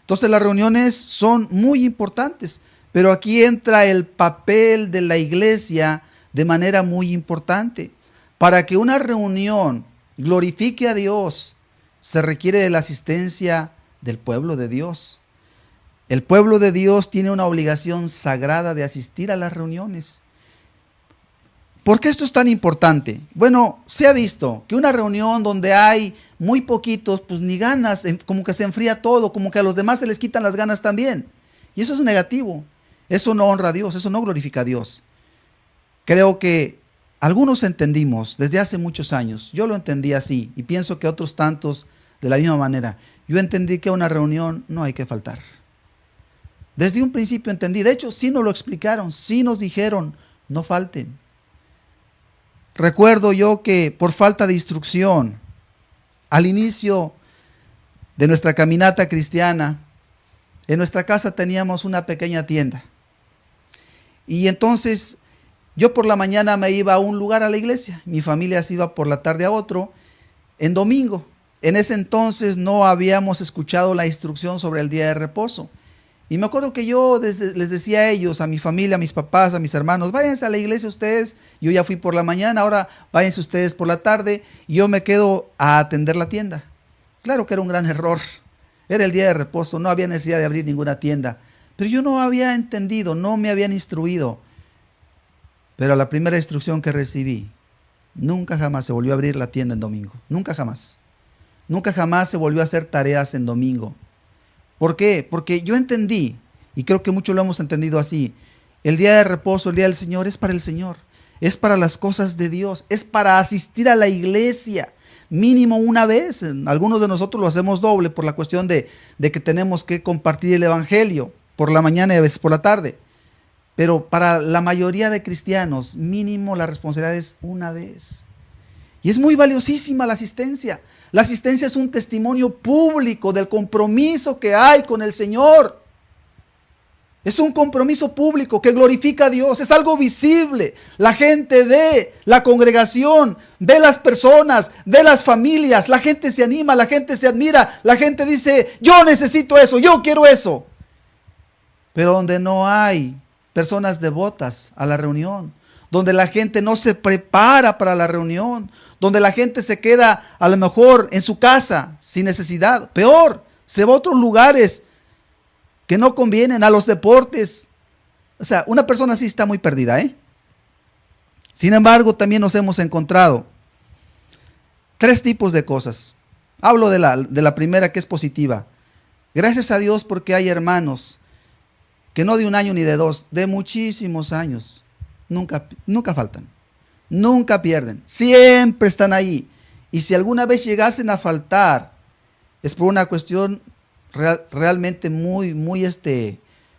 Entonces las reuniones son muy importantes, pero aquí entra el papel de la iglesia de manera muy importante. Para que una reunión glorifique a Dios, se requiere de la asistencia del pueblo de Dios. El pueblo de Dios tiene una obligación sagrada de asistir a las reuniones. ¿Por qué esto es tan importante? Bueno, se ha visto que una reunión donde hay muy poquitos, pues ni ganas, como que se enfría todo, como que a los demás se les quitan las ganas también. Y eso es negativo. Eso no honra a Dios, eso no glorifica a Dios. Creo que algunos entendimos desde hace muchos años, yo lo entendí así y pienso que otros tantos de la misma manera. Yo entendí que a una reunión no hay que faltar. Desde un principio entendí, de hecho sí nos lo explicaron, sí nos dijeron, no falten. Recuerdo yo que por falta de instrucción, al inicio de nuestra caminata cristiana, en nuestra casa teníamos una pequeña tienda. Y entonces yo por la mañana me iba a un lugar a la iglesia, mi familia se iba por la tarde a otro, en domingo. En ese entonces no habíamos escuchado la instrucción sobre el día de reposo. Y me acuerdo que yo les decía a ellos, a mi familia, a mis papás, a mis hermanos, váyanse a la iglesia ustedes, yo ya fui por la mañana, ahora váyanse ustedes por la tarde y yo me quedo a atender la tienda. Claro que era un gran error, era el día de reposo, no había necesidad de abrir ninguna tienda, pero yo no había entendido, no me habían instruido. Pero la primera instrucción que recibí, nunca jamás se volvió a abrir la tienda en domingo, nunca jamás. Nunca jamás se volvió a hacer tareas en domingo. ¿Por qué? Porque yo entendí, y creo que muchos lo hemos entendido así, el día de reposo, el día del Señor es para el Señor, es para las cosas de Dios, es para asistir a la iglesia, mínimo una vez. Algunos de nosotros lo hacemos doble por la cuestión de que tenemos que compartir el evangelio por la mañana y a veces por la tarde. Pero para la mayoría de cristianos, mínimo la responsabilidad es una vez. Y es muy valiosísima la asistencia. La asistencia es un testimonio público del compromiso que hay con el Señor. Es un compromiso público que glorifica a Dios. Es algo visible. La gente ve la congregación, ve las personas, ve las familias. La gente se anima, la gente se admira. La gente dice, yo necesito eso, yo quiero eso. Pero donde no hay personas devotas a la reunión, donde la gente no se prepara para la reunión, donde la gente se queda a lo mejor en su casa sin necesidad, peor, se va a otros lugares que no convienen, a los deportes. O sea, una persona así está muy perdida, ¿eh? Sin embargo, también nos hemos encontrado tres tipos de cosas. Hablo de la primera, que es positiva. Gracias a Dios porque hay hermanos que no de un año ni de dos, de muchísimos años, nunca faltan, nunca pierden, siempre están ahí. Y si alguna vez llegasen a faltar, es por una cuestión realmente muy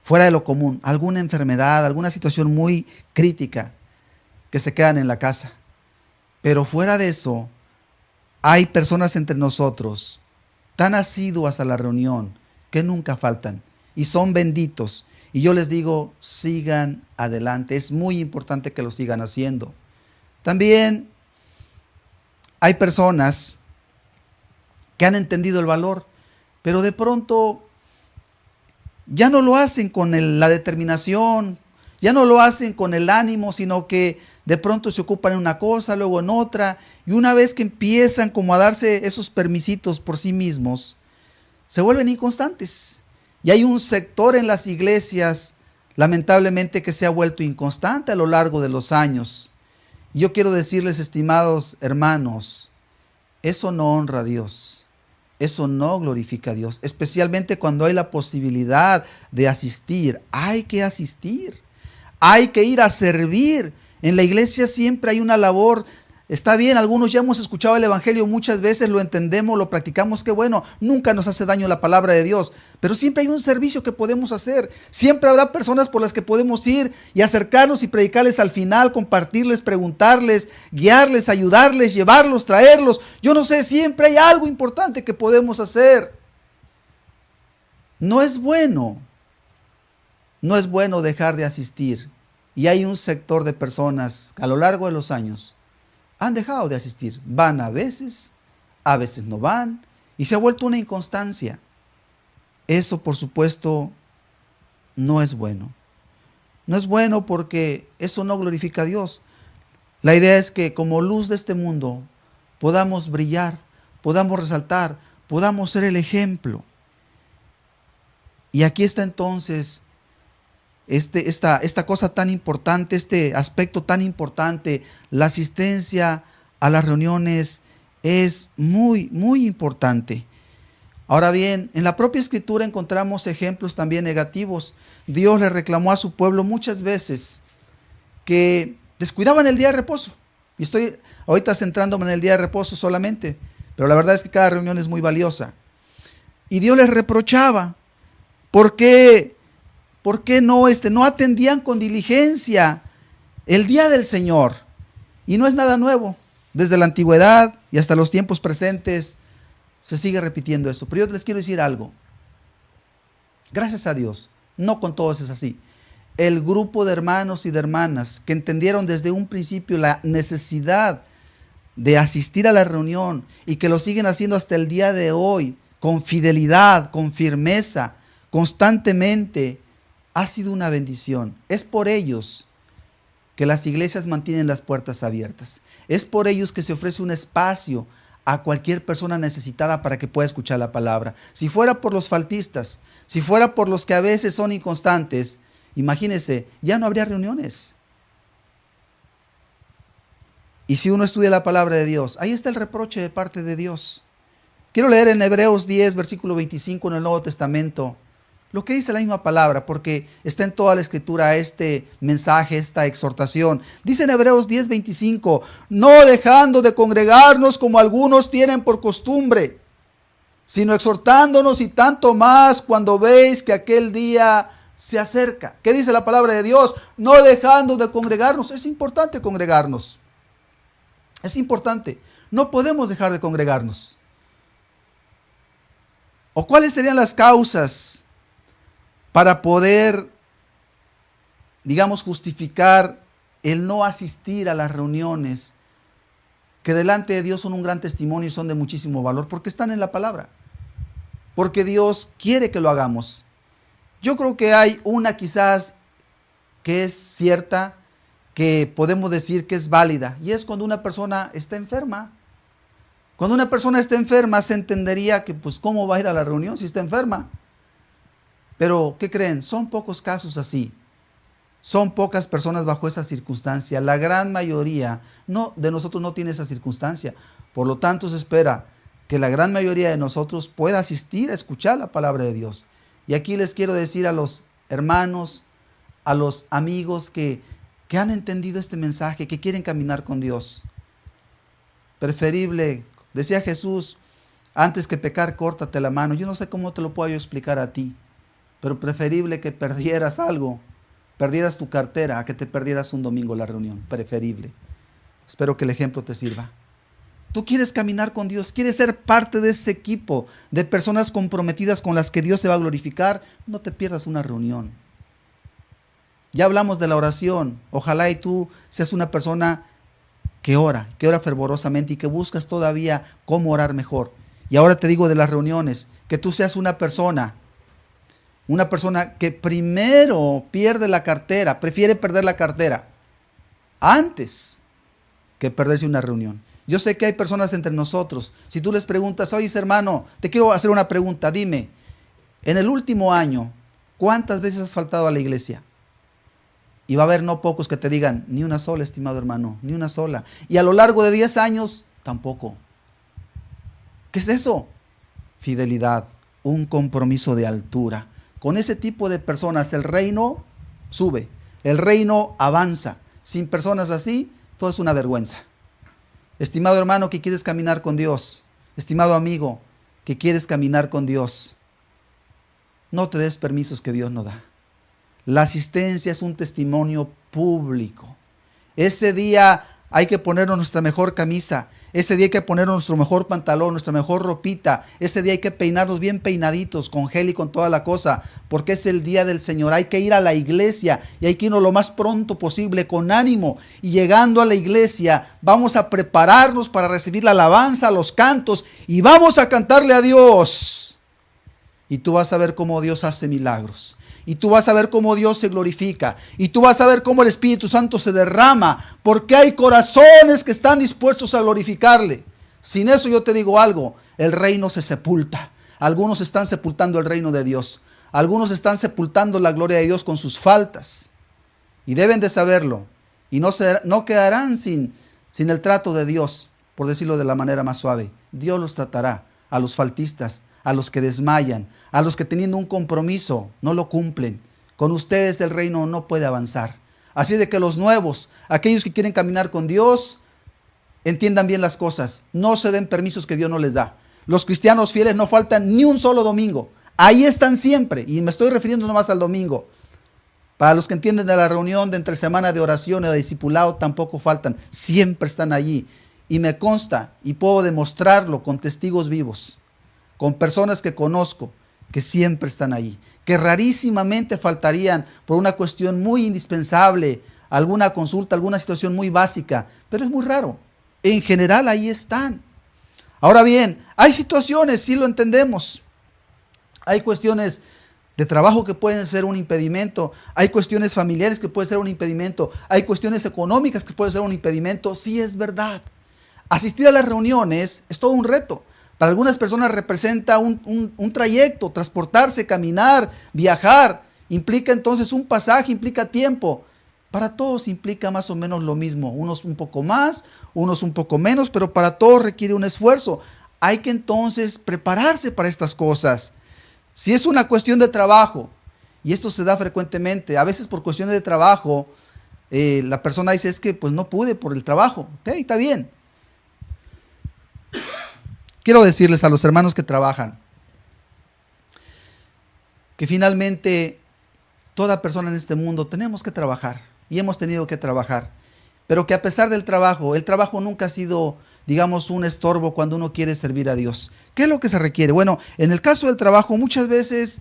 fuera de lo común, alguna enfermedad, alguna situación muy crítica, que se quedan en la casa. Pero fuera de eso, hay personas entre nosotros tan asiduas a la reunión que nunca faltan y son benditos. Y yo les digo, sigan adelante. Es muy importante que lo sigan haciendo. También hay personas que han entendido el valor, pero de pronto ya no lo hacen con la determinación, ya no lo hacen con el ánimo, sino que de pronto se ocupan en una cosa, luego en otra, y una vez que empiezan como a darse esos permisitos por sí mismos, se vuelven inconstantes. Y hay un sector en las iglesias, lamentablemente, que se ha vuelto inconstante a lo largo de los años. Y yo quiero decirles, estimados hermanos, eso no honra a Dios, eso no glorifica a Dios, especialmente cuando hay la posibilidad de asistir. Hay que asistir, hay que ir a servir. En la iglesia siempre hay una labor. Está bien, algunos ya hemos escuchado el evangelio muchas veces, lo entendemos, lo practicamos, qué bueno, nunca nos hace daño la palabra de Dios, pero siempre hay un servicio que podemos hacer, siempre habrá personas por las que podemos ir y acercarnos y predicarles al final, compartirles, preguntarles, guiarles, ayudarles, llevarlos, traerlos. Yo no sé, siempre hay algo importante que podemos hacer. No es bueno dejar de asistir, y hay un sector de personas a lo largo de los años han dejado de asistir. Van a veces no van, y se ha vuelto una inconstancia. Eso, por supuesto, no es bueno. No es bueno porque eso no glorifica a Dios. La idea es que como luz de este mundo podamos brillar, podamos resaltar, podamos ser el ejemplo. Y aquí está entonces esta cosa tan importante, este aspecto tan importante. La asistencia a las reuniones es muy, muy importante. Ahora bien, en la propia Escritura encontramos ejemplos también negativos. Dios le reclamó a su pueblo muchas veces que descuidaban el día de reposo. Y estoy ahorita centrándome en el día de reposo solamente, pero la verdad es que cada reunión es muy valiosa. Y Dios les reprochaba. ¿Por qué no atendían con diligencia el día del Señor? Y no es nada nuevo. Desde la antigüedad y hasta los tiempos presentes se sigue repitiendo eso. Pero yo les quiero decir algo. Gracias a Dios, no con todos es así. El grupo de hermanos y de hermanas que entendieron desde un principio la necesidad de asistir a la reunión y que lo siguen haciendo hasta el día de hoy, con fidelidad, con firmeza, constantemente, ha sido una bendición. Es por ellos que las iglesias mantienen las puertas abiertas. Es por ellos que se ofrece un espacio a cualquier persona necesitada para que pueda escuchar la palabra. Si fuera por los faltistas, si fuera por los que a veces son inconstantes, imagínense, ya no habría reuniones. Y si uno estudia la palabra de Dios, ahí está el reproche de parte de Dios. Quiero leer en Hebreos 10, versículo 25 en el Nuevo Testamento, lo que dice la misma palabra, porque está en toda la Escritura este mensaje, esta exhortación. Dice en Hebreos 10, 25, no dejando de congregarnos como algunos tienen por costumbre, sino exhortándonos, y tanto más cuando veis que aquel día se acerca. ¿Qué dice la palabra de Dios? No dejando de congregarnos. Es importante congregarnos. Es importante. No podemos dejar de congregarnos. ¿O cuáles serían las causas para poder, digamos, justificar el no asistir a las reuniones que delante de Dios son un gran testimonio y son de muchísimo valor? Porque están en la palabra. Porque Dios quiere que lo hagamos. Yo creo que hay una quizás que es cierta, que podemos decir que es válida, y es cuando una persona está enferma. Cuando una persona está enferma, se entendería que pues cómo va a ir a la reunión si está enferma. Pero, ¿qué creen? Son pocos casos así. Son pocas personas bajo esa circunstancia. La gran mayoría de nosotros no tiene esa circunstancia. Por lo tanto, se espera que la gran mayoría de nosotros pueda asistir a escuchar la palabra de Dios. Y aquí les quiero decir a los hermanos, a los amigos que han entendido este mensaje, que quieren caminar con Dios. Preferible, decía Jesús, antes que pecar, córtate la mano. Yo no sé cómo te lo puedo yo explicar a ti, pero preferible que perdieras algo, perdieras tu cartera, a que te perdieras un domingo la reunión. Preferible. Espero que el ejemplo te sirva. Tú quieres caminar con Dios, quieres ser parte de ese equipo de personas comprometidas con las que Dios se va a glorificar. No te pierdas una reunión. Ya hablamos de la oración. Ojalá y tú seas una persona que ora fervorosamente y que buscas todavía cómo orar mejor. Y ahora te digo de las reuniones, que tú seas una persona que primero pierde la cartera, prefiere perder la cartera antes que perderse una reunión. Yo sé que hay personas entre nosotros. Si tú les preguntas, oye hermano, te quiero hacer una pregunta, dime, en el último año, ¿cuántas veces has faltado a la iglesia? Y va a haber no pocos que te digan, ni una sola, estimado hermano, ni una sola. Y a lo largo de 10 años, tampoco. ¿Qué es eso? Fidelidad, un compromiso de altura. Con ese tipo de personas el reino sube. El reino avanza. Sin personas así, todo es una vergüenza. Estimado hermano que quieres caminar con Dios, estimado amigo que quieres caminar con Dios, no te des permisos que Dios no da. La asistencia es un testimonio público. Ese día hay que ponernos nuestra mejor camisa. Ese día hay que ponernos nuestro mejor pantalón, nuestra mejor ropita. Ese día hay que peinarnos bien peinaditos, con gel y con toda la cosa, porque es el día del Señor. Hay que ir a la iglesia y hay que irnos lo más pronto posible, con ánimo. Y llegando a la iglesia, vamos a prepararnos para recibir la alabanza, los cantos, y vamos a cantarle a Dios. Y tú vas a ver cómo Dios hace milagros. Y tú vas a ver cómo Dios se glorifica. Y tú vas a ver cómo el Espíritu Santo se derrama. Porque hay corazones que están dispuestos a glorificarle. Sin eso yo te digo algo. El reino se sepulta. Algunos están sepultando el reino de Dios. Algunos están sepultando la gloria de Dios con sus faltas. Y deben de saberlo. Y no quedarán sin el trato de Dios. Por decirlo de la manera más suave. Dios los tratará a los faltistas, a los que desmayan, a los que teniendo un compromiso no lo cumplen. Con ustedes el reino no puede avanzar. Así de que los nuevos, aquellos que quieren caminar con Dios, entiendan bien las cosas. No se den permisos que Dios no les da. Los cristianos fieles no faltan ni un solo domingo. Ahí están siempre. Y me estoy refiriendo nomás al domingo. Para los que entienden de la reunión de entre semana de oración y de discipulado, tampoco faltan. Siempre están allí. Y me consta y puedo demostrarlo con testigos vivos, con personas que conozco, que siempre están ahí, que rarísimamente faltarían por una cuestión muy indispensable, alguna consulta, alguna situación muy básica, pero es muy raro. En general ahí están. Ahora bien, hay situaciones, sí lo entendemos. Hay cuestiones de trabajo que pueden ser un impedimento, hay cuestiones familiares que pueden ser un impedimento, hay cuestiones económicas que pueden ser un impedimento, sí es verdad. Asistir a las reuniones es todo un reto. Para algunas personas representa un trayecto, transportarse, caminar, viajar. Implica entonces un pasaje, implica tiempo. Para todos implica más o menos lo mismo. Unos un poco más, unos un poco menos, pero para todos requiere un esfuerzo. Hay que entonces prepararse para estas cosas. Si es una cuestión de trabajo, y esto se da frecuentemente, a veces por cuestiones de trabajo, la persona dice, es que pues no pude por el trabajo. Ok, está bien. Quiero decirles a los hermanos que trabajan que finalmente toda persona en este mundo tenemos que trabajar y hemos tenido que trabajar, pero que a pesar del trabajo, el trabajo nunca ha sido, digamos, un estorbo cuando uno quiere servir a Dios. ¿Qué es lo que se requiere? Bueno, en el caso del trabajo muchas veces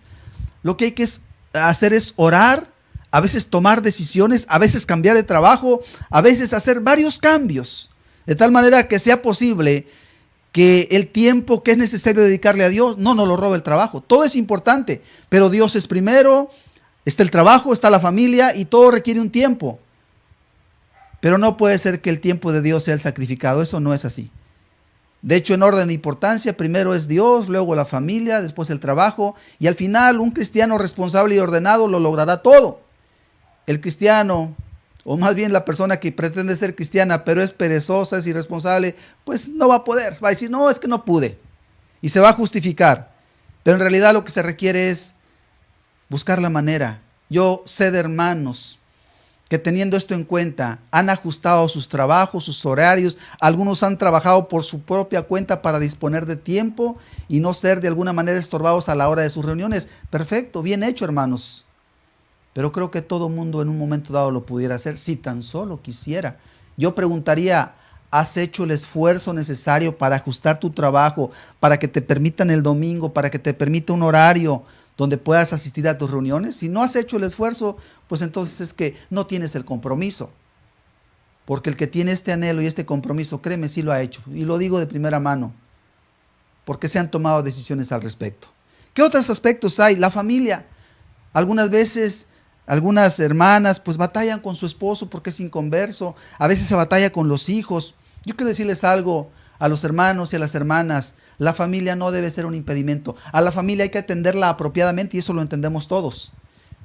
lo que hay que hacer es orar, a veces tomar decisiones, a veces cambiar de trabajo, a veces hacer varios cambios, de tal manera que sea posible que el tiempo que es necesario dedicarle a Dios no nos lo robe el trabajo. Todo es importante, pero Dios es primero, está el trabajo, está la familia y todo requiere un tiempo. Pero no puede ser que el tiempo de Dios sea el sacrificado, eso no es así. De hecho, en orden de importancia, primero es Dios, luego la familia, después el trabajo y al final un cristiano responsable y ordenado lo logrará todo. El cristiano, o más bien la persona que pretende ser cristiana, pero es perezosa, es irresponsable, pues no va a poder. Va a decir, no, es que no pude. Y se va a justificar. Pero en realidad lo que se requiere es buscar la manera. Yo sé de hermanos que teniendo esto en cuenta, han ajustado sus trabajos, sus horarios. Algunos han trabajado por su propia cuenta para disponer de tiempo y no ser de alguna manera estorbados a la hora de sus reuniones. Perfecto, bien hecho, hermanos. Pero creo que todo mundo en un momento dado lo pudiera hacer si tan solo quisiera. Yo preguntaría, ¿has hecho el esfuerzo necesario para ajustar tu trabajo, para que te permitan el domingo, para que te permita un horario donde puedas asistir a tus reuniones? Si no has hecho el esfuerzo, pues entonces es que no tienes el compromiso. Porque el que tiene este anhelo y este compromiso, créeme, sí lo ha hecho. Y lo digo de primera mano, porque se han tomado decisiones al respecto. ¿Qué otros aspectos hay? La familia. Algunas veces algunas hermanas pues batallan con su esposo porque es inconverso. A veces se batalla con los hijos. Yo quiero decirles algo a los hermanos y a las hermanas. La familia no debe ser un impedimento. A la familia hay que atenderla apropiadamente y eso lo entendemos todos.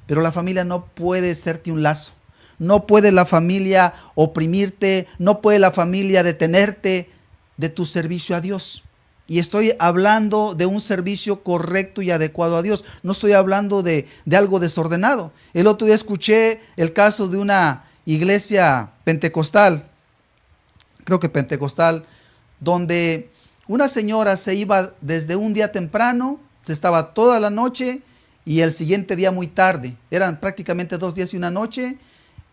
Pero la familia no puede serte un lazo. No puede la familia oprimirte. No puede la familia detenerte de tu servicio a Dios. Y estoy hablando de un servicio correcto y adecuado a Dios. No estoy hablando de algo desordenado. El otro día escuché el caso de una iglesia pentecostal, creo que pentecostal, donde una señora se iba desde un día temprano, se estaba toda la noche y el siguiente día muy tarde. Eran prácticamente 2 días y una noche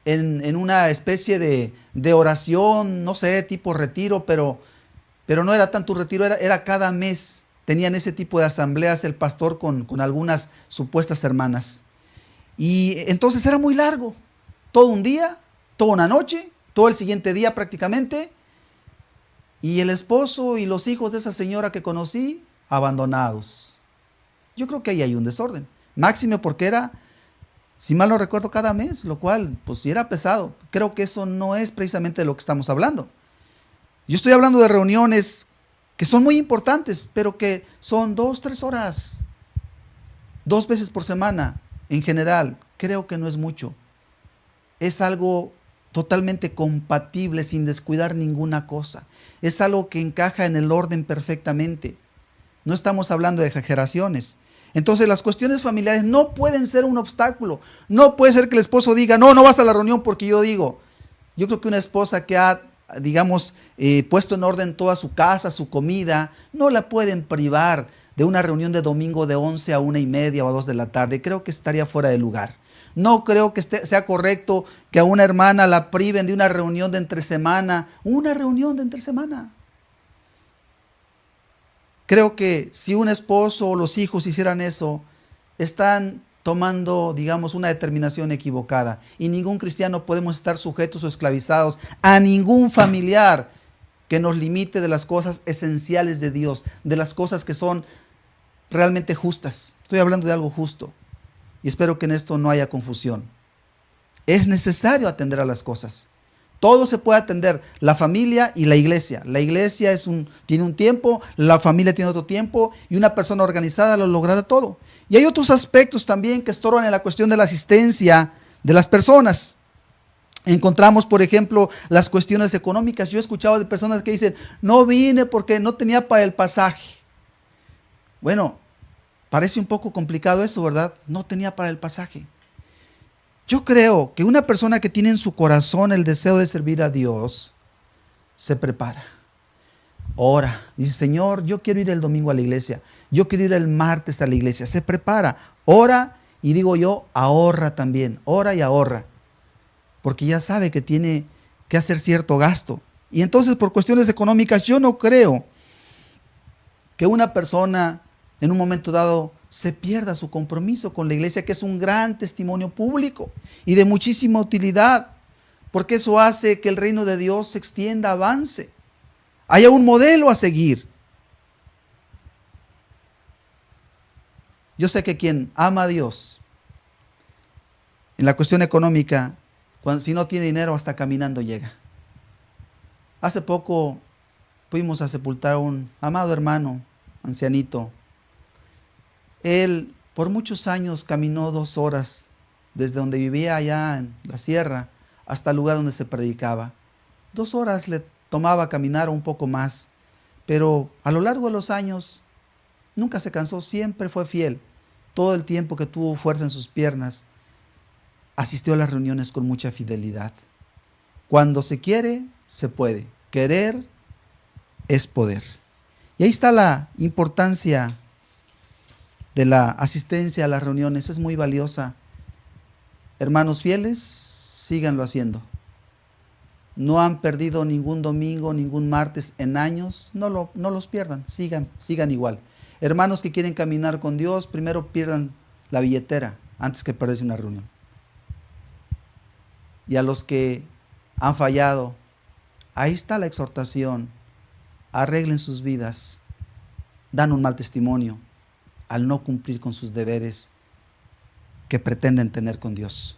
en una especie de oración, no sé, tipo retiro, pero no era tanto retiro, era cada mes. Tenían ese tipo de asambleas el pastor con algunas supuestas hermanas. Y entonces era muy largo. Todo un día, toda una noche, todo el siguiente día prácticamente. Y el esposo y los hijos de esa señora que conocí, abandonados. Yo creo que ahí hay un desorden. Máxime porque era, si mal no recuerdo, cada mes, lo cual pues sí era pesado. Creo que eso no es precisamente de lo que estamos hablando. Yo estoy hablando de reuniones que son muy importantes, pero que son 2, 3 horas, 2 veces por semana. En general, creo que no es mucho. Es algo totalmente compatible, sin descuidar ninguna cosa. Es algo que encaja en el orden perfectamente. No estamos hablando de exageraciones. Entonces las cuestiones familiares no pueden ser un obstáculo. No puede ser que el esposo diga, no vas a la reunión porque yo digo. Yo creo que una esposa que ha, digamos, puesto en orden toda su casa, su comida, no la pueden privar de una reunión de domingo de 11 a 1:30 o a 2 de la tarde. Creo que estaría fuera de lugar. No creo que sea correcto que a una hermana la priven de una reunión de entre semana. Una reunión de entre semana. Creo que si un esposo o los hijos hicieran eso, están tomando, digamos, una determinación equivocada. Y ningún cristiano podemos estar sujetos o esclavizados a ningún familiar que nos limite de las cosas esenciales de Dios, de las cosas que son realmente justas. Estoy hablando de algo justo. Y espero que en esto no haya confusión. Es necesario atender a las cosas. Todo se puede atender, la familia y la iglesia. La iglesia tiene un tiempo, la familia tiene otro tiempo y una persona organizada lo logrará todo. Y hay otros aspectos también que estorban en la cuestión de la asistencia de las personas. Encontramos, por ejemplo, las cuestiones económicas. Yo he escuchado de personas que dicen, no vine porque no tenía para el pasaje. Bueno, parece un poco complicado eso, ¿verdad? No tenía para el pasaje. Yo creo que una persona que tiene en su corazón el deseo de servir a Dios, se prepara, ora, dice, Señor, yo quiero ir el domingo a la iglesia, yo quiero ir el martes a la iglesia, se prepara, ora y digo yo, ahorra también, ora y ahorra, porque ya sabe que tiene que hacer cierto gasto. Y entonces por cuestiones económicas yo no creo que una persona en un momento dado se pierda su compromiso con la iglesia, que es un gran testimonio público y de muchísima utilidad, porque eso hace que el reino de Dios se extienda, avance. Haya un modelo a seguir. Yo sé que quien ama a Dios, en la cuestión económica, si no tiene dinero, hasta caminando llega. Hace poco fuimos a sepultar a un amado hermano, ancianito. Él por muchos años caminó 2 horas desde donde vivía allá en la sierra hasta el lugar donde se predicaba. 2 horas le tomaba caminar un poco más, pero a lo largo de los años nunca se cansó, siempre fue fiel. Todo el tiempo que tuvo fuerza en sus piernas, asistió a las reuniones con mucha fidelidad. Cuando se quiere, se puede. Querer es poder. Y ahí está la importancia de la asistencia a las reuniones, es muy valiosa. Hermanos fieles, síganlo haciendo. No han perdido ningún domingo, ningún martes en años, no los pierdan, sigan igual. Hermanos que quieren caminar con Dios, primero pierdan la billetera antes que perderse una reunión. Y a los que han fallado, ahí está la exhortación, arreglen sus vidas, dan un mal testimonio al no cumplir con sus deberes que pretenden tener con Dios.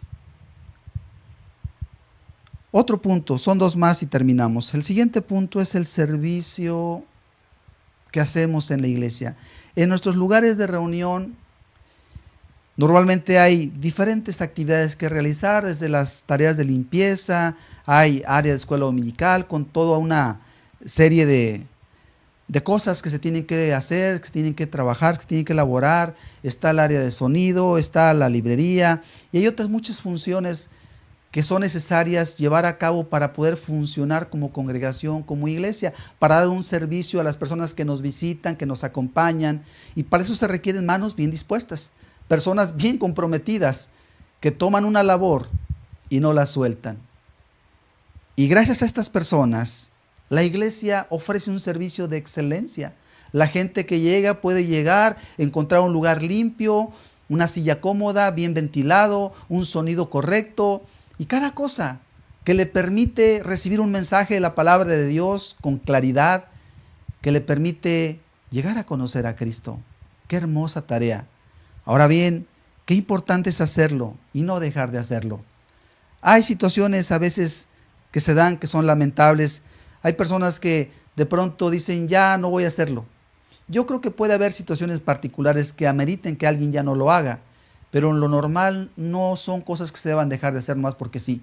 Otro punto, son 2 más y terminamos. El siguiente punto es el servicio que hacemos en la iglesia. En nuestros lugares de reunión, normalmente hay diferentes actividades que realizar, desde las tareas de limpieza, hay área de escuela dominical con toda una serie de de cosas que se tienen que hacer, que se tienen que trabajar, que se tienen que elaborar. Está el área de sonido, está la librería y hay otras muchas funciones que son necesarias llevar a cabo para poder funcionar como congregación, como iglesia, para dar un servicio a las personas que nos visitan, que nos acompañan. Y para eso se requieren manos bien dispuestas, personas bien comprometidas, que toman una labor y no la sueltan. Y gracias a estas personas, la iglesia ofrece un servicio de excelencia. La gente que llega puede llegar, encontrar un lugar limpio, una silla cómoda, bien ventilado, un sonido correcto y cada cosa que le permite recibir un mensaje de la palabra de Dios con claridad, que le permite llegar a conocer a Cristo. Qué hermosa tarea. Ahora bien, qué importante es hacerlo y no dejar de hacerlo. Hay situaciones a veces que se dan que son lamentables. Hay personas que de pronto dicen, ya no voy a hacerlo. Yo creo que puede haber situaciones particulares que ameriten que alguien ya no lo haga, pero en lo normal no son cosas que se deban dejar de hacer más porque sí.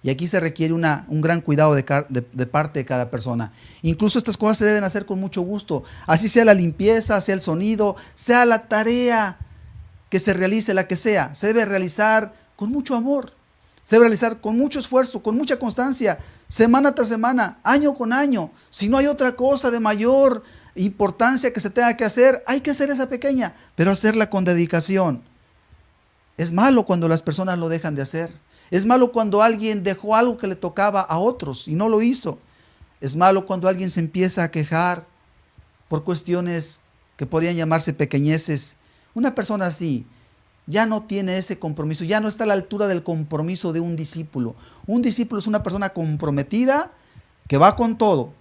Y aquí se requiere un gran cuidado de parte de cada persona. Incluso estas cosas se deben hacer con mucho gusto. Así sea la limpieza, sea el sonido, sea la tarea que se realice, la que sea. Se debe realizar con mucho amor. Se debe realizar con mucho esfuerzo, con mucha constancia, semana tras semana, año con año. Si no hay otra cosa de mayor importancia que se tenga que hacer, hay que hacer esa pequeña, pero hacerla con dedicación. Es malo cuando las personas lo dejan de hacer. Es malo cuando alguien dejó algo que le tocaba a otros y no lo hizo. Es malo cuando alguien se empieza a quejar por cuestiones que podrían llamarse pequeñeces. Una persona así ya no tiene ese compromiso, ya no está a la altura del compromiso de un discípulo. Un discípulo es una persona comprometida que va con todo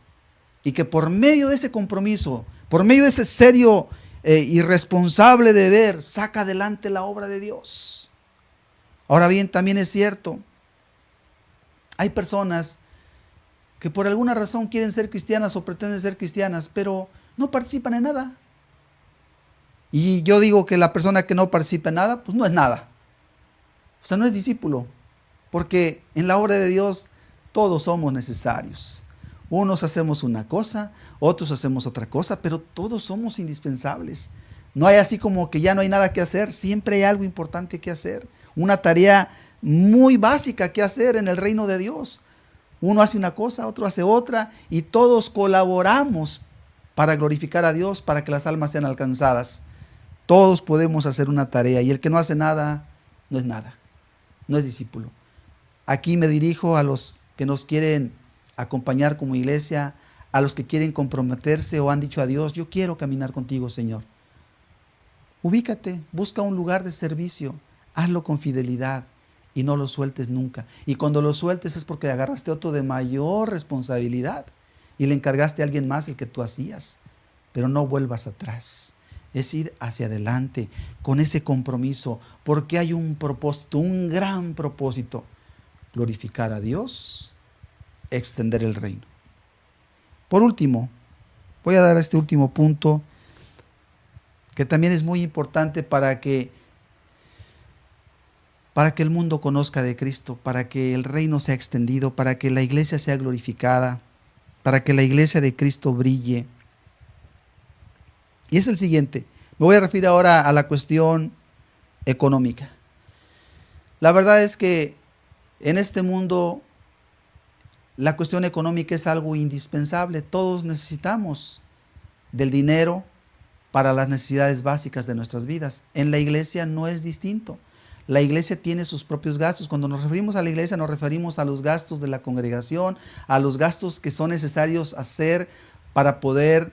y que por medio de ese compromiso, por medio de ese serio y responsable deber, saca adelante la obra de Dios. Ahora bien, también es cierto, hay personas que por alguna razón quieren ser cristianas o pretenden ser cristianas, pero no participan en nada. Y yo digo que la persona que no participa en nada, pues no es nada. O sea, no es discípulo, porque en la obra de Dios todos somos necesarios. Unos hacemos una cosa, otros hacemos otra cosa, pero todos somos indispensables. No hay así como que ya no hay nada que hacer, siempre hay algo importante que hacer. Una tarea muy básica que hacer en el reino de Dios. Uno hace una cosa, otro hace otra, y todos colaboramos para glorificar a Dios, para que las almas sean alcanzadas. Todos podemos hacer una tarea, y el que no hace nada, no es nada, no es discípulo. Aquí me dirijo a los que nos quieren acompañar como iglesia, a los que quieren comprometerse o han dicho a Dios, yo quiero caminar contigo, Señor. Ubícate, busca un lugar de servicio, hazlo con fidelidad y no lo sueltes nunca. Y cuando lo sueltes es porque agarraste otro de mayor responsabilidad y le encargaste a alguien más el que tú hacías. Pero no vuelvas atrás, es ir hacia adelante con ese compromiso, porque hay un propósito, un gran propósito, glorificar a Dios, extender el reino. Por último, voy a dar este último punto que también es muy importante para que el mundo conozca de Cristo, para que el reino sea extendido, para que la iglesia sea glorificada, para que la iglesia de Cristo brille. Y es el siguiente. Me voy a referir ahora a la cuestión económica. La verdad es que en este mundo la cuestión económica es algo indispensable. Todos necesitamos del dinero para las necesidades básicas de nuestras vidas. En la iglesia no es distinto. La iglesia tiene sus propios gastos. Cuando nos referimos a la iglesia nos referimos a los gastos de la congregación, a los gastos que son necesarios hacer para poder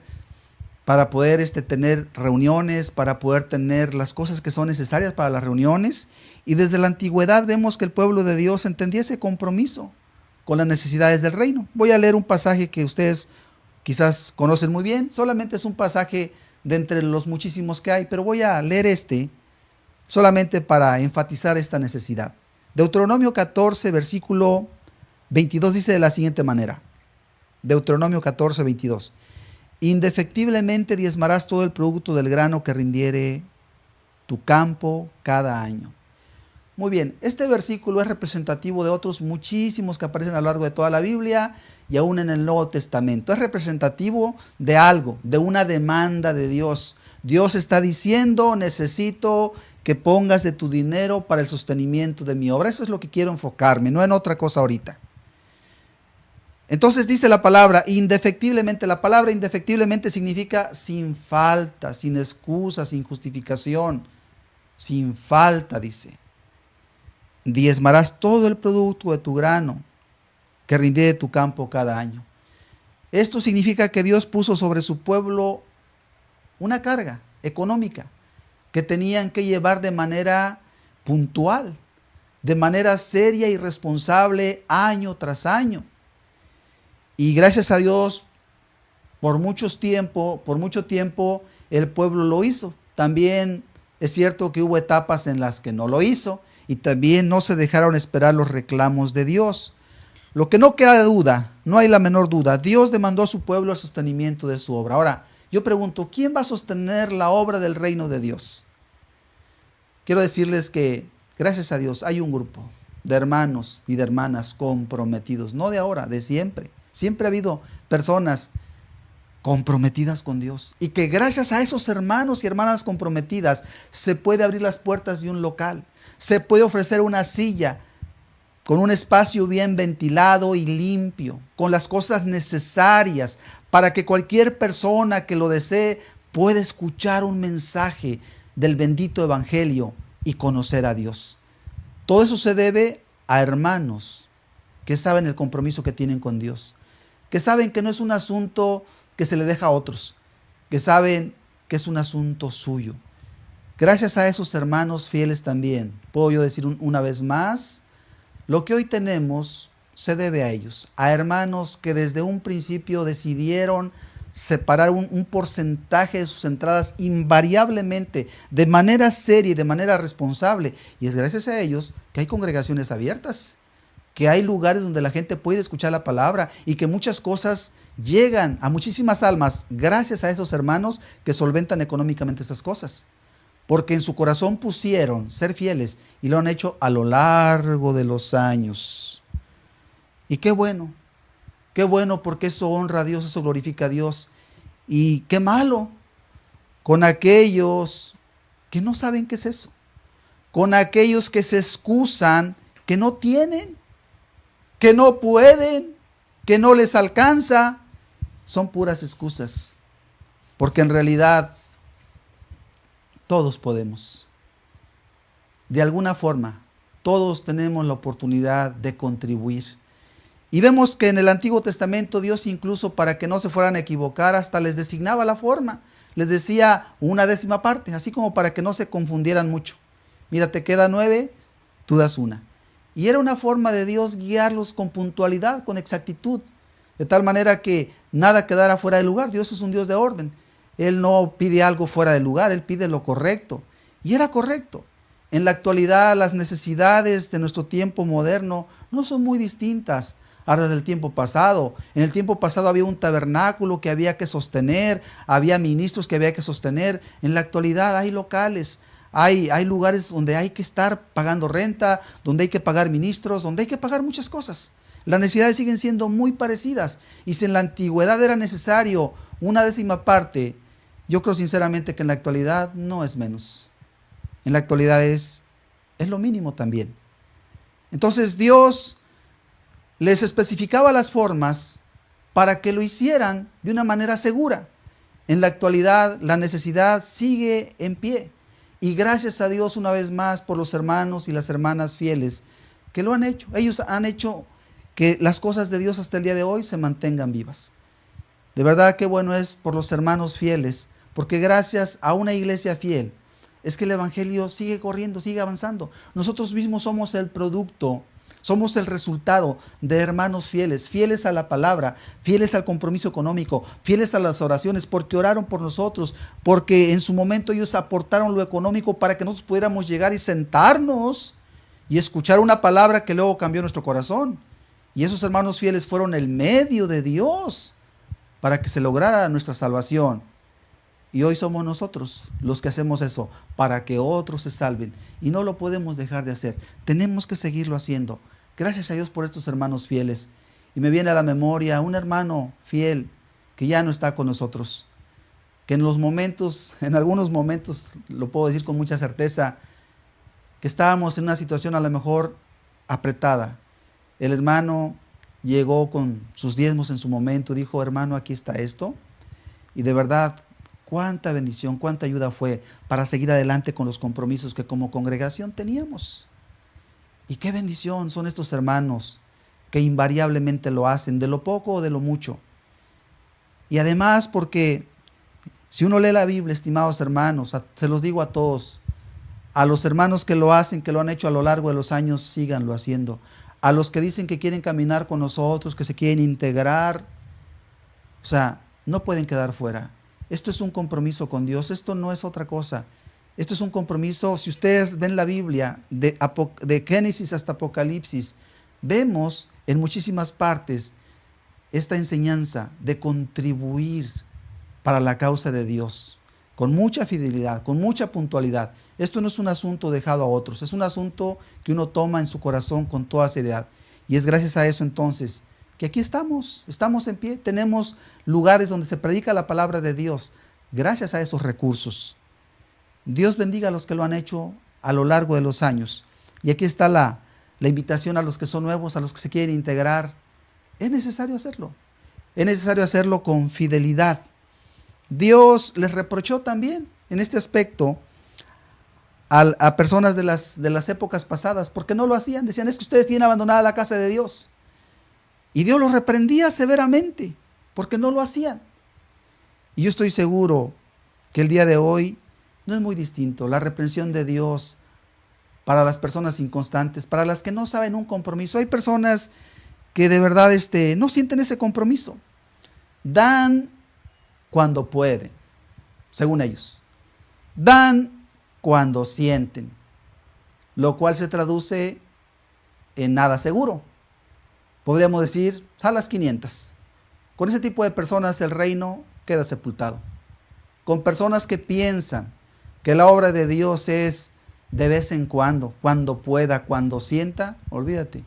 tener reuniones, para poder tener las cosas que son necesarias para las reuniones. Y desde la antigüedad vemos que el pueblo de Dios entendía ese compromiso con las necesidades del reino. Voy a leer un pasaje que ustedes quizás conocen muy bien. Solamente es un pasaje de entre los muchísimos que hay, pero voy a leer este solamente para enfatizar esta necesidad. Deuteronomio 14, versículo 22 dice de la siguiente manera. Deuteronomio 14, 22. Indefectiblemente diezmarás todo el producto del grano que rindiere tu campo cada año. Muy bien, este versículo es representativo de otros muchísimos que aparecen a lo largo de toda la Biblia y aún en el Nuevo Testamento. Es representativo de algo, de una demanda de Dios. Dios está diciendo, necesito que pongas de tu dinero para el sostenimiento de mi obra. Eso es lo que quiero enfocarme, no en otra cosa ahorita. Entonces dice la palabra indefectiblemente. La palabra indefectiblemente significa sin falta, sin excusa, sin justificación. Sin falta, dice. Diezmarás todo el producto de tu grano que rinde de tu campo cada año. Esto significa que Dios puso sobre su pueblo una carga económica que tenían que llevar de manera puntual, de manera seria y responsable año tras año. Y gracias a Dios, por mucho tiempo el pueblo lo hizo. También es cierto que hubo etapas en las que no lo hizo y también no se dejaron esperar los reclamos de Dios. Lo que no queda de duda, no hay la menor duda, Dios demandó a su pueblo el sostenimiento de su obra. Ahora, yo pregunto, ¿quién va a sostener la obra del reino de Dios? Quiero decirles que, gracias a Dios, hay un grupo de hermanos y de hermanas comprometidos, no de ahora, de siempre. Siempre ha habido personas comprometidas con Dios y que gracias a esos hermanos y hermanas comprometidas se puede abrir las puertas de un local, se puede ofrecer una silla con un espacio bien ventilado y limpio, con las cosas necesarias para que cualquier persona que lo desee pueda escuchar un mensaje del bendito evangelio y conocer a Dios. Todo eso se debe a hermanos que saben el compromiso que tienen con Dios, que saben que no es un asunto que se le deja a otros, que saben que es un asunto suyo. Gracias a esos hermanos fieles también, puedo yo decir una vez más, lo que hoy tenemos se debe a ellos, a hermanos que desde un principio decidieron separar un porcentaje de sus entradas invariablemente, de manera seria y de manera responsable. Y es gracias a ellos que hay congregaciones abiertas, que hay lugares donde la gente puede escuchar la palabra y que muchas cosas llegan a muchísimas almas gracias a esos hermanos que solventan económicamente esas cosas. Porque en su corazón pusieron ser fieles y lo han hecho a lo largo de los años. Y qué bueno porque eso honra a Dios, eso glorifica a Dios. Y qué malo con aquellos que no saben qué es eso, con aquellos que se excusan, que no tienen, que no pueden, que no les alcanza. Son puras excusas, porque en realidad todos podemos. De alguna forma, todos tenemos la oportunidad de contribuir. Y vemos que en el Antiguo Testamento Dios incluso para que no se fueran a equivocar hasta les designaba la forma. Les decía 1/10 parte, así como para que no se confundieran mucho. Mira, te queda 9, tú das 1. Y era una forma de Dios guiarlos con puntualidad, con exactitud. De tal manera que nada quedara fuera de lugar. Dios es un Dios de orden. Él no pide algo fuera de lugar, Él pide lo correcto. Y era correcto. En la actualidad las necesidades de nuestro tiempo moderno no son muy distintas a las del tiempo pasado. En el tiempo pasado había un tabernáculo que había que sostener, había ministros que había que sostener. En la actualidad hay locales, hay lugares donde hay que estar pagando renta, donde hay que pagar ministros, donde hay que pagar muchas cosas. Las necesidades siguen siendo muy parecidas. Y si en la antigüedad era necesario 1/10 parte, yo creo sinceramente que en la actualidad no es menos. En la actualidad es lo mínimo también. Entonces Dios les especificaba las formas para que lo hicieran de una manera segura. En la actualidad la necesidad sigue en pie. Y gracias a Dios una vez más por los hermanos y las hermanas fieles que lo han hecho. Ellos han hecho que las cosas de Dios hasta el día de hoy se mantengan vivas. De verdad que bueno es por los hermanos fieles, porque gracias a una iglesia fiel es que el evangelio sigue corriendo, sigue avanzando. Nosotros mismos somos el producto, somos el resultado de hermanos fieles, fieles a la palabra, fieles al compromiso económico, fieles a las oraciones, porque oraron por nosotros, porque en su momento ellos aportaron lo económico para que nosotros pudiéramos llegar y sentarnos y escuchar una palabra que luego cambió nuestro corazón. Y esos hermanos fieles fueron el medio de Dios para que se lograra nuestra salvación. Y hoy somos nosotros los que hacemos eso para que otros se salven. Y no lo podemos dejar de hacer. Tenemos que seguirlo haciendo. Gracias a Dios por estos hermanos fieles. Y me viene a la memoria un hermano fiel que ya no está con nosotros, que en algunos momentos, lo puedo decir con mucha certeza, que estábamos en una situación a lo mejor apretada. El hermano llegó con sus diezmos en su momento, dijo, hermano, aquí está esto. Y de verdad, cuánta bendición, cuánta ayuda fue para seguir adelante con los compromisos que como congregación teníamos. Y qué bendición son estos hermanos que invariablemente lo hacen, de lo poco o de lo mucho. Y además porque si uno lee la Biblia, estimados hermanos, se los digo a todos, a los hermanos que lo hacen, que lo han hecho a lo largo de los años, síganlo haciendo. A los que dicen que quieren caminar con nosotros, que se quieren integrar, o sea, no pueden quedar fuera. Esto es un compromiso con Dios, esto no es otra cosa. Esto es un compromiso, si ustedes ven la Biblia, de Génesis hasta Apocalipsis, vemos en muchísimas partes esta enseñanza de contribuir para la causa de Dios, con mucha fidelidad, con mucha puntualidad. Esto no es un asunto dejado a otros, es un asunto que uno toma en su corazón con toda seriedad. Y es gracias a eso entonces que aquí estamos en pie, tenemos lugares donde se predica la palabra de Dios, gracias a esos recursos. Dios bendiga a los que lo han hecho a lo largo de los años. Y aquí está la invitación a los que son nuevos, a los que se quieren integrar. Es necesario hacerlo con fidelidad. Dios les reprochó también en este aspecto a personas de las épocas pasadas, porque no lo hacían. Decían, es que ustedes tienen abandonada la casa de Dios. Y Dios los reprendía severamente, porque no lo hacían. Y yo estoy seguro que el día de hoy no es muy distinto. La reprensión de Dios para las personas inconstantes, para las que no saben un compromiso. Hay personas que de verdad no sienten ese compromiso. Dan cuando pueden, según ellos. Dan cuando sienten, lo cual se traduce en nada seguro. Podríamos decir, a las 500. Con ese tipo de personas el reino queda sepultado. Con personas que piensan que la obra de Dios es de vez en cuando pueda, cuando sienta, olvídate.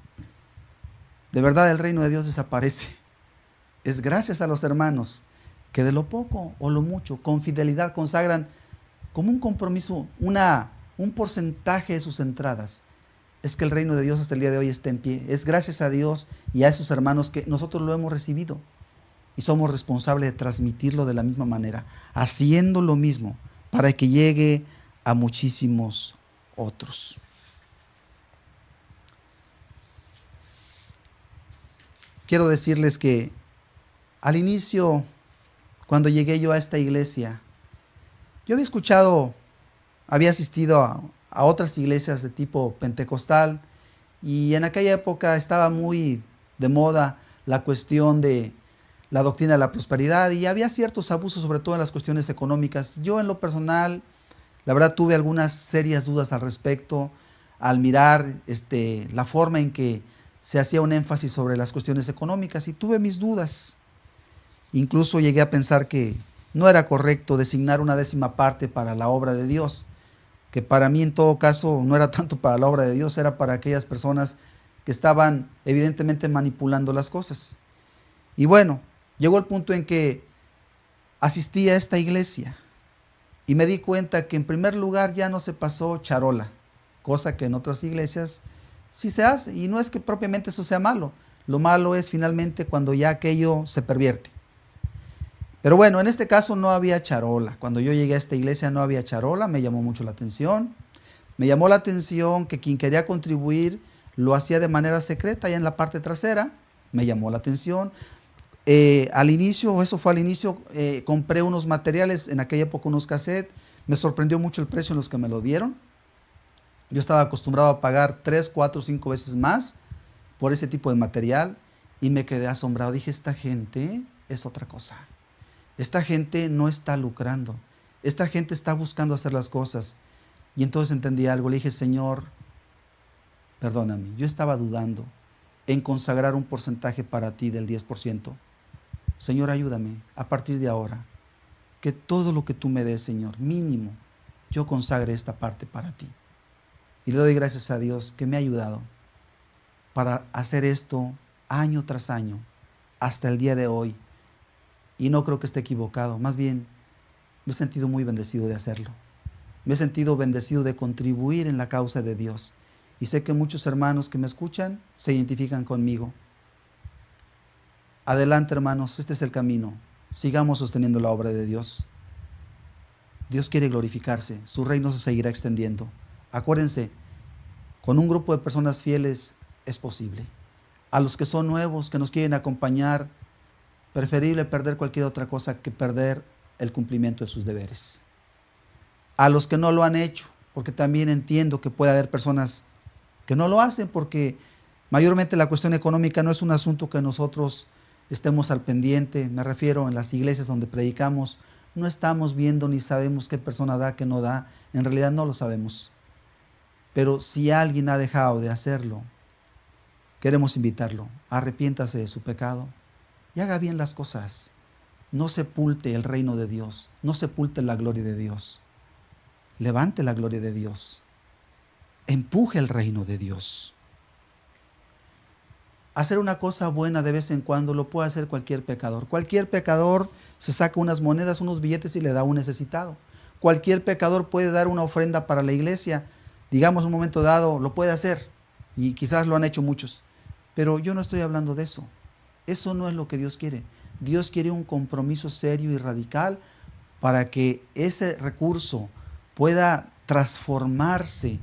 De verdad el reino de Dios desaparece. Es gracias a los hermanos que de lo poco o lo mucho, con fidelidad, consagran como un compromiso, un porcentaje de sus entradas. Es que el reino de Dios hasta el día de hoy está en pie. Es gracias a Dios y a esos hermanos que nosotros lo hemos recibido. Y somos responsables de transmitirlo de la misma manera, haciendo lo mismo para que llegue a muchísimos otros. Quiero decirles que al inicio, cuando llegué yo a esta iglesia, yo había asistido a otras iglesias de tipo pentecostal, y en aquella época estaba muy de moda la cuestión de la doctrina de la prosperidad, y había ciertos abusos, sobre todo en las cuestiones económicas. Yo en lo personal, la verdad, tuve algunas serias dudas al respecto, al mirar la forma en que se hacía un énfasis sobre las cuestiones económicas, y tuve mis dudas. Incluso llegué a pensar que no era correcto designar una 10ª parte para la obra de Dios, que para mí en todo caso no era tanto para la obra de Dios, era para aquellas personas que estaban evidentemente manipulando las cosas. Y bueno, llegó el punto en que asistí a esta iglesia y me di cuenta que en primer lugar ya no se pasó charola, cosa que en otras iglesias sí se hace, y no es que propiamente eso sea malo. Lo malo es finalmente cuando ya aquello se pervierte. Pero bueno, en este caso no había charola. Cuando yo llegué a esta iglesia no había charola, me llamó mucho la atención. Me llamó la atención que quien quería contribuir lo hacía de manera secreta, allá en la parte trasera. Me llamó la atención. Al inicio, compré unos materiales, en aquella época unos cassettes. Me sorprendió mucho el precio en los que me lo dieron. Yo estaba acostumbrado a pagar 3, 4, 5 veces más por ese tipo de material y me quedé asombrado. Dije, esta gente es otra cosa. Esta gente no está lucrando. Esta gente está buscando hacer las cosas. Y entonces entendí algo. Le dije, Señor, perdóname. Yo estaba dudando en consagrar un porcentaje para ti del 10%. Señor, ayúdame a partir de ahora. Que todo lo que tú me des, Señor, mínimo, yo consagre esta parte para ti. Y le doy gracias a Dios que me ha ayudado para hacer esto año tras año, hasta el día de hoy. Y no creo que esté equivocado, más bien me he sentido muy bendecido de hacerlo. Me he sentido bendecido de contribuir en la causa de Dios. Y sé que muchos hermanos que me escuchan se identifican conmigo. Adelante, hermanos, este es el camino. Sigamos sosteniendo la obra de Dios. Dios quiere glorificarse, su reino se seguirá extendiendo. Acuérdense, con un grupo de personas fieles es posible. A los que son nuevos, que nos quieren acompañar, preferible perder cualquier otra cosa que perder el cumplimiento de sus deberes. A los que no lo han hecho, porque también entiendo que puede haber personas que no lo hacen, porque mayormente la cuestión económica no es un asunto que nosotros estemos al pendiente. Me refiero en las iglesias donde predicamos, no estamos viendo ni sabemos qué persona da, qué no da. En realidad no lo sabemos. Pero si alguien ha dejado de hacerlo, queremos invitarlo. Arrepiéntase de su pecado y haga bien las cosas. No sepulte el reino de Dios. No sepulte la gloria de Dios. Levante la gloria de Dios. Empuje el reino de Dios. Hacer una cosa buena de vez en cuando lo puede hacer cualquier pecador. Cualquier pecador se saca unas monedas, unos billetes y le da a un necesitado. Cualquier pecador puede dar una ofrenda para la iglesia. Digamos, un momento dado lo puede hacer. Y quizás lo han hecho muchos. Pero yo no estoy hablando de eso. Eso no es lo que Dios quiere. Dios quiere un compromiso serio y radical para que ese recurso pueda transformarse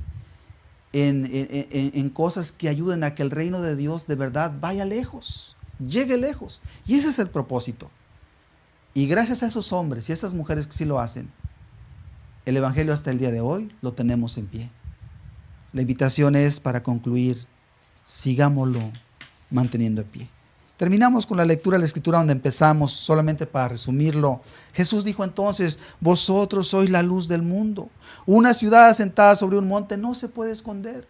en cosas que ayuden a que el reino de Dios de verdad vaya lejos, llegue lejos. Y ese es el propósito. Y gracias a esos hombres y esas mujeres que sí lo hacen, el Evangelio hasta el día de hoy lo tenemos en pie. La invitación es, para concluir, sigámoslo manteniendo en pie. Terminamos con la lectura de la Escritura donde empezamos, solamente para resumirlo. Jesús dijo entonces: vosotros sois la luz del mundo. Una ciudad asentada sobre un monte no se puede esconder.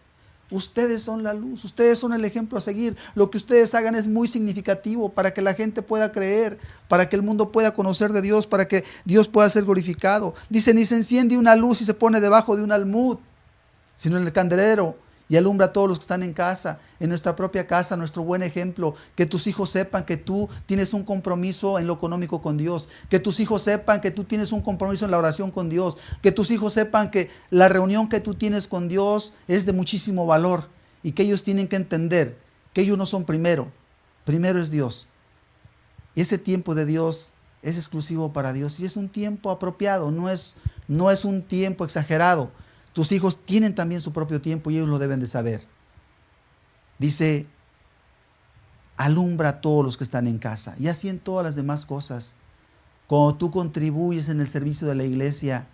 Ustedes son la luz, ustedes son el ejemplo a seguir. Lo que ustedes hagan es muy significativo para que la gente pueda creer, para que el mundo pueda conocer de Dios, para que Dios pueda ser glorificado. Dice: ni se enciende una luz y se pone debajo de un almud, sino en el candelero, y alumbra a todos los que están en casa, en nuestra propia casa, nuestro buen ejemplo. Que tus hijos sepan que tú tienes un compromiso en lo económico con Dios. Que tus hijos sepan que tú tienes un compromiso en la oración con Dios. Que tus hijos sepan que la reunión que tú tienes con Dios es de muchísimo valor. Y que ellos tienen que entender que ellos no son primero. Primero es Dios. Y ese tiempo de Dios es exclusivo para Dios. Y es un tiempo apropiado, no es un tiempo exagerado. Tus hijos tienen también su propio tiempo y ellos lo deben de saber. Dice: alumbra a todos los que están en casa. Y así en todas las demás cosas. Cuando tú contribuyes en el servicio de la iglesia,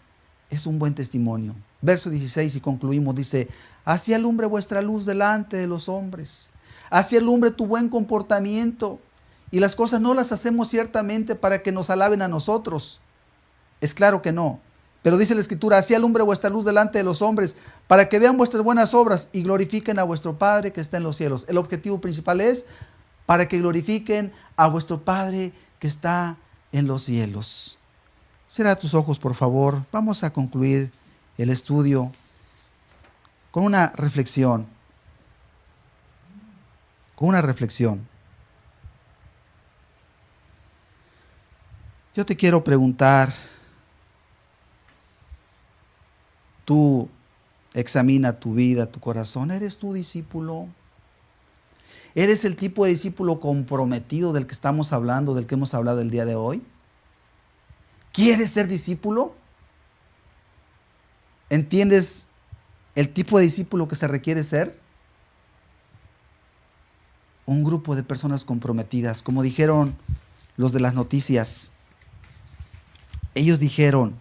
es un buen testimonio. Verso 16 y concluimos, dice: así alumbre vuestra luz delante de los hombres. Así alumbre tu buen comportamiento. Y las cosas no las hacemos ciertamente para que nos alaben a nosotros. Es claro que no. Pero dice la Escritura: así alumbre vuestra luz delante de los hombres, para que vean vuestras buenas obras y glorifiquen a vuestro Padre que está en los cielos. El objetivo principal es para que glorifiquen a vuestro Padre que está en los cielos. Cierra tus ojos, por favor. Vamos a concluir el estudio con una reflexión. Con una reflexión. Yo te quiero preguntar. Tú examina tu vida, tu corazón. ¿Eres tu discípulo? ¿Eres el tipo de discípulo comprometido del que estamos hablando, del que hemos hablado el día de hoy? ¿Quieres ser discípulo? ¿Entiendes el tipo de discípulo que se requiere ser? Un grupo de personas comprometidas, como dijeron los de las noticias. Ellos dijeron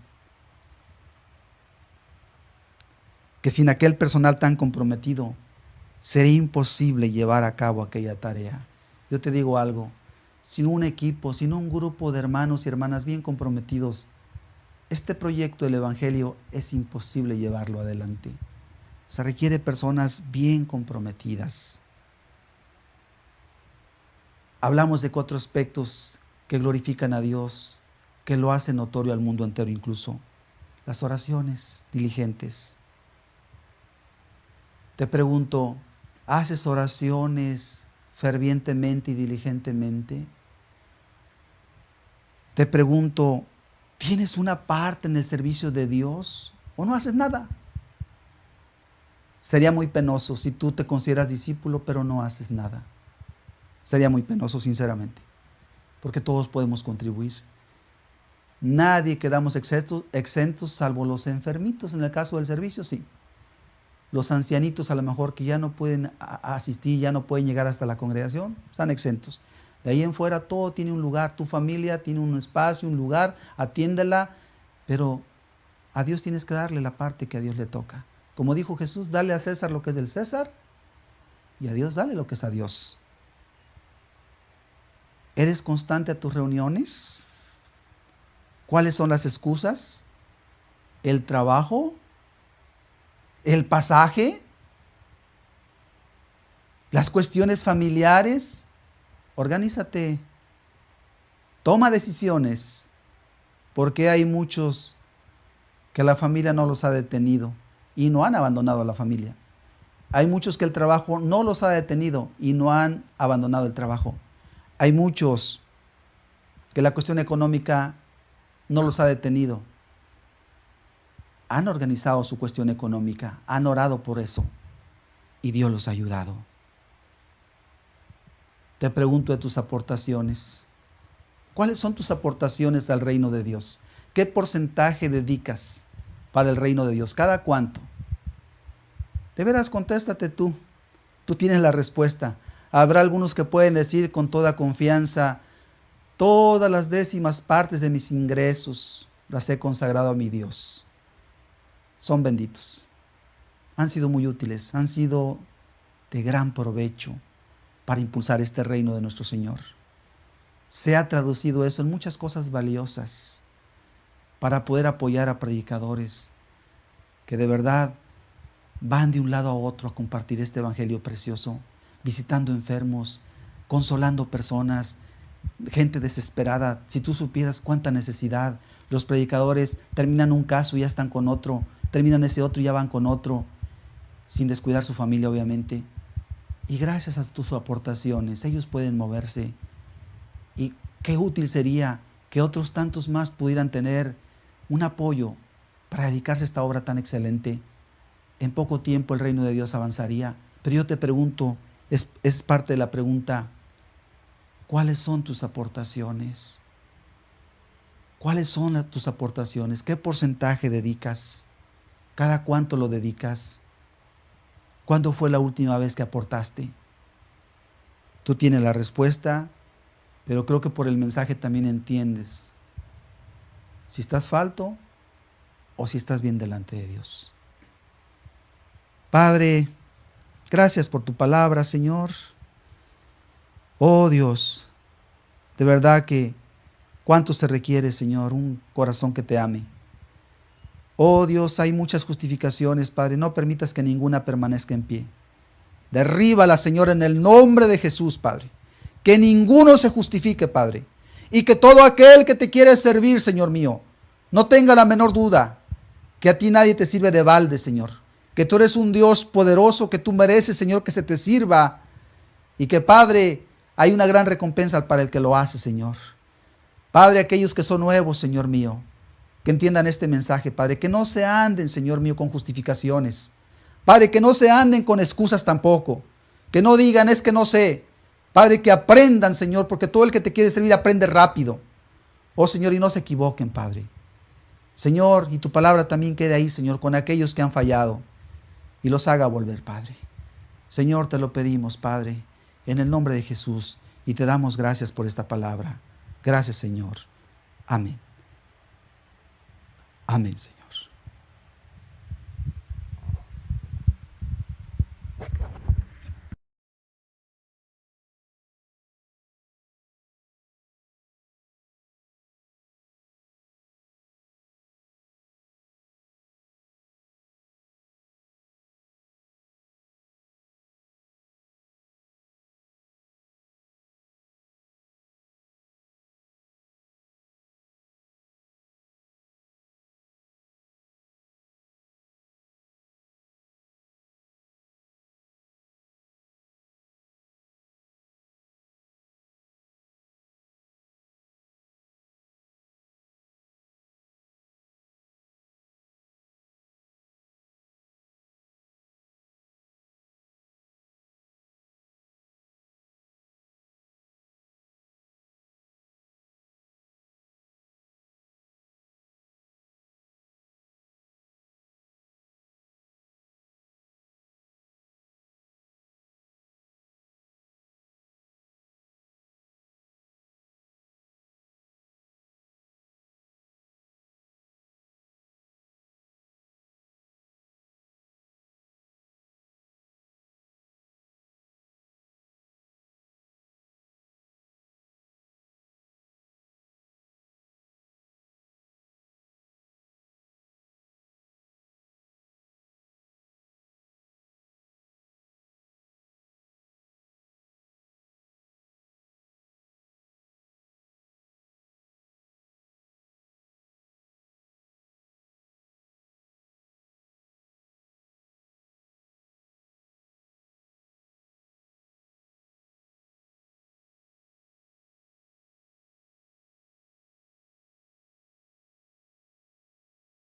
que sin aquel personal tan comprometido sería imposible llevar a cabo aquella tarea. Yo te digo algo: sin un equipo, sin un grupo de hermanos y hermanas bien comprometidos, este proyecto del Evangelio es imposible llevarlo adelante. Se requiere personas bien comprometidas. Hablamos de 4 aspectos que glorifican a Dios, que lo hacen notorio al mundo entero incluso. Las oraciones diligentes. Te pregunto, ¿haces oraciones fervientemente y diligentemente? Te pregunto, ¿tienes una parte en el servicio de Dios o no haces nada? Sería muy penoso si tú te consideras discípulo pero no haces nada. Sería muy penoso, sinceramente, porque todos podemos contribuir. Nadie quedamos exentos salvo los enfermitos. En el caso del servicio, sí. Los ancianitos a lo mejor que ya no pueden asistir, ya no pueden llegar hasta la congregación, están exentos. De ahí en fuera todo tiene un lugar, tu familia tiene un espacio, un lugar, atiéndela, pero a Dios tienes que darle la parte que a Dios le toca. Como dijo Jesús, dale a César lo que es del César y a Dios dale lo que es a Dios. ¿Eres constante a tus reuniones? ¿Cuáles son las excusas? ¿El trabajo? ¿El pasaje? ¿Las cuestiones familiares? Organízate. Toma decisiones. Porque hay muchos que la familia no los ha detenido y no han abandonado a la familia. Hay muchos que el trabajo no los ha detenido y no han abandonado el trabajo. Hay muchos que la cuestión económica no los ha detenido. Han organizado su cuestión económica, han orado por eso y Dios los ha ayudado. Te pregunto de tus aportaciones. ¿Cuáles son tus aportaciones al reino de Dios? ¿Qué porcentaje dedicas para el reino de Dios? ¿Cada cuánto? De veras, contéstate tú. Tú tienes la respuesta. Habrá algunos que pueden decir con toda confianza, todas las décimas partes de mis ingresos las he consagrado a mi Dios. Son benditos. Han sido muy útiles, han sido de gran provecho para impulsar este reino de nuestro Señor. Se ha traducido eso en muchas cosas valiosas para poder apoyar a predicadores que de verdad van de un lado a otro a compartir este evangelio precioso, visitando enfermos, consolando personas, gente desesperada. Si tú supieras cuánta necesidad, los predicadores terminan un caso y ya están con otro, terminan ese otro y ya van con otro, sin descuidar su familia obviamente. Y gracias a tus aportaciones, ellos pueden moverse. Y qué útil sería que otros tantos más pudieran tener un apoyo para dedicarse a esta obra tan excelente. En poco tiempo el reino de Dios avanzaría. Pero yo te pregunto, es parte de la pregunta, ¿cuáles son tus aportaciones? ¿Cuáles son tus aportaciones? ¿Qué porcentaje dedicas? ¿Cada cuánto lo dedicas? ¿Cuándo fue la última vez que aportaste? Tú tienes la respuesta, pero creo que por el mensaje también entiendes si estás falto o si estás bien delante de Dios. Padre, gracias por tu palabra, Señor. Oh Dios, de verdad que cuánto se requiere, Señor, un corazón que te ame. Oh Dios, hay muchas justificaciones, Padre, no permitas que ninguna permanezca en pie. Derríbala, Señor, en el nombre de Jesús, Padre. Que ninguno se justifique, Padre. Y que todo aquel que te quiere servir, Señor mío, no tenga la menor duda que a ti nadie te sirve de balde, Señor. Que tú eres un Dios poderoso, que tú mereces, Señor, que se te sirva. Y que, Padre, hay una gran recompensa para el que lo hace, Señor. Padre, aquellos que son nuevos, Señor mío, que entiendan este mensaje, Padre, que no se anden, Señor mío, con justificaciones. Padre, que no se anden con excusas tampoco. Que no digan, es que no sé. Padre, que aprendan, Señor, porque todo el que te quiere servir aprende rápido. Oh, Señor, y no se equivoquen, Padre. Señor, y tu palabra también quede ahí, Señor, con aquellos que han fallado. Y los haga volver, Padre. Señor, te lo pedimos, Padre, en el nombre de Jesús. Y te damos gracias por esta palabra. Gracias, Señor. Amén. Amén, Señor.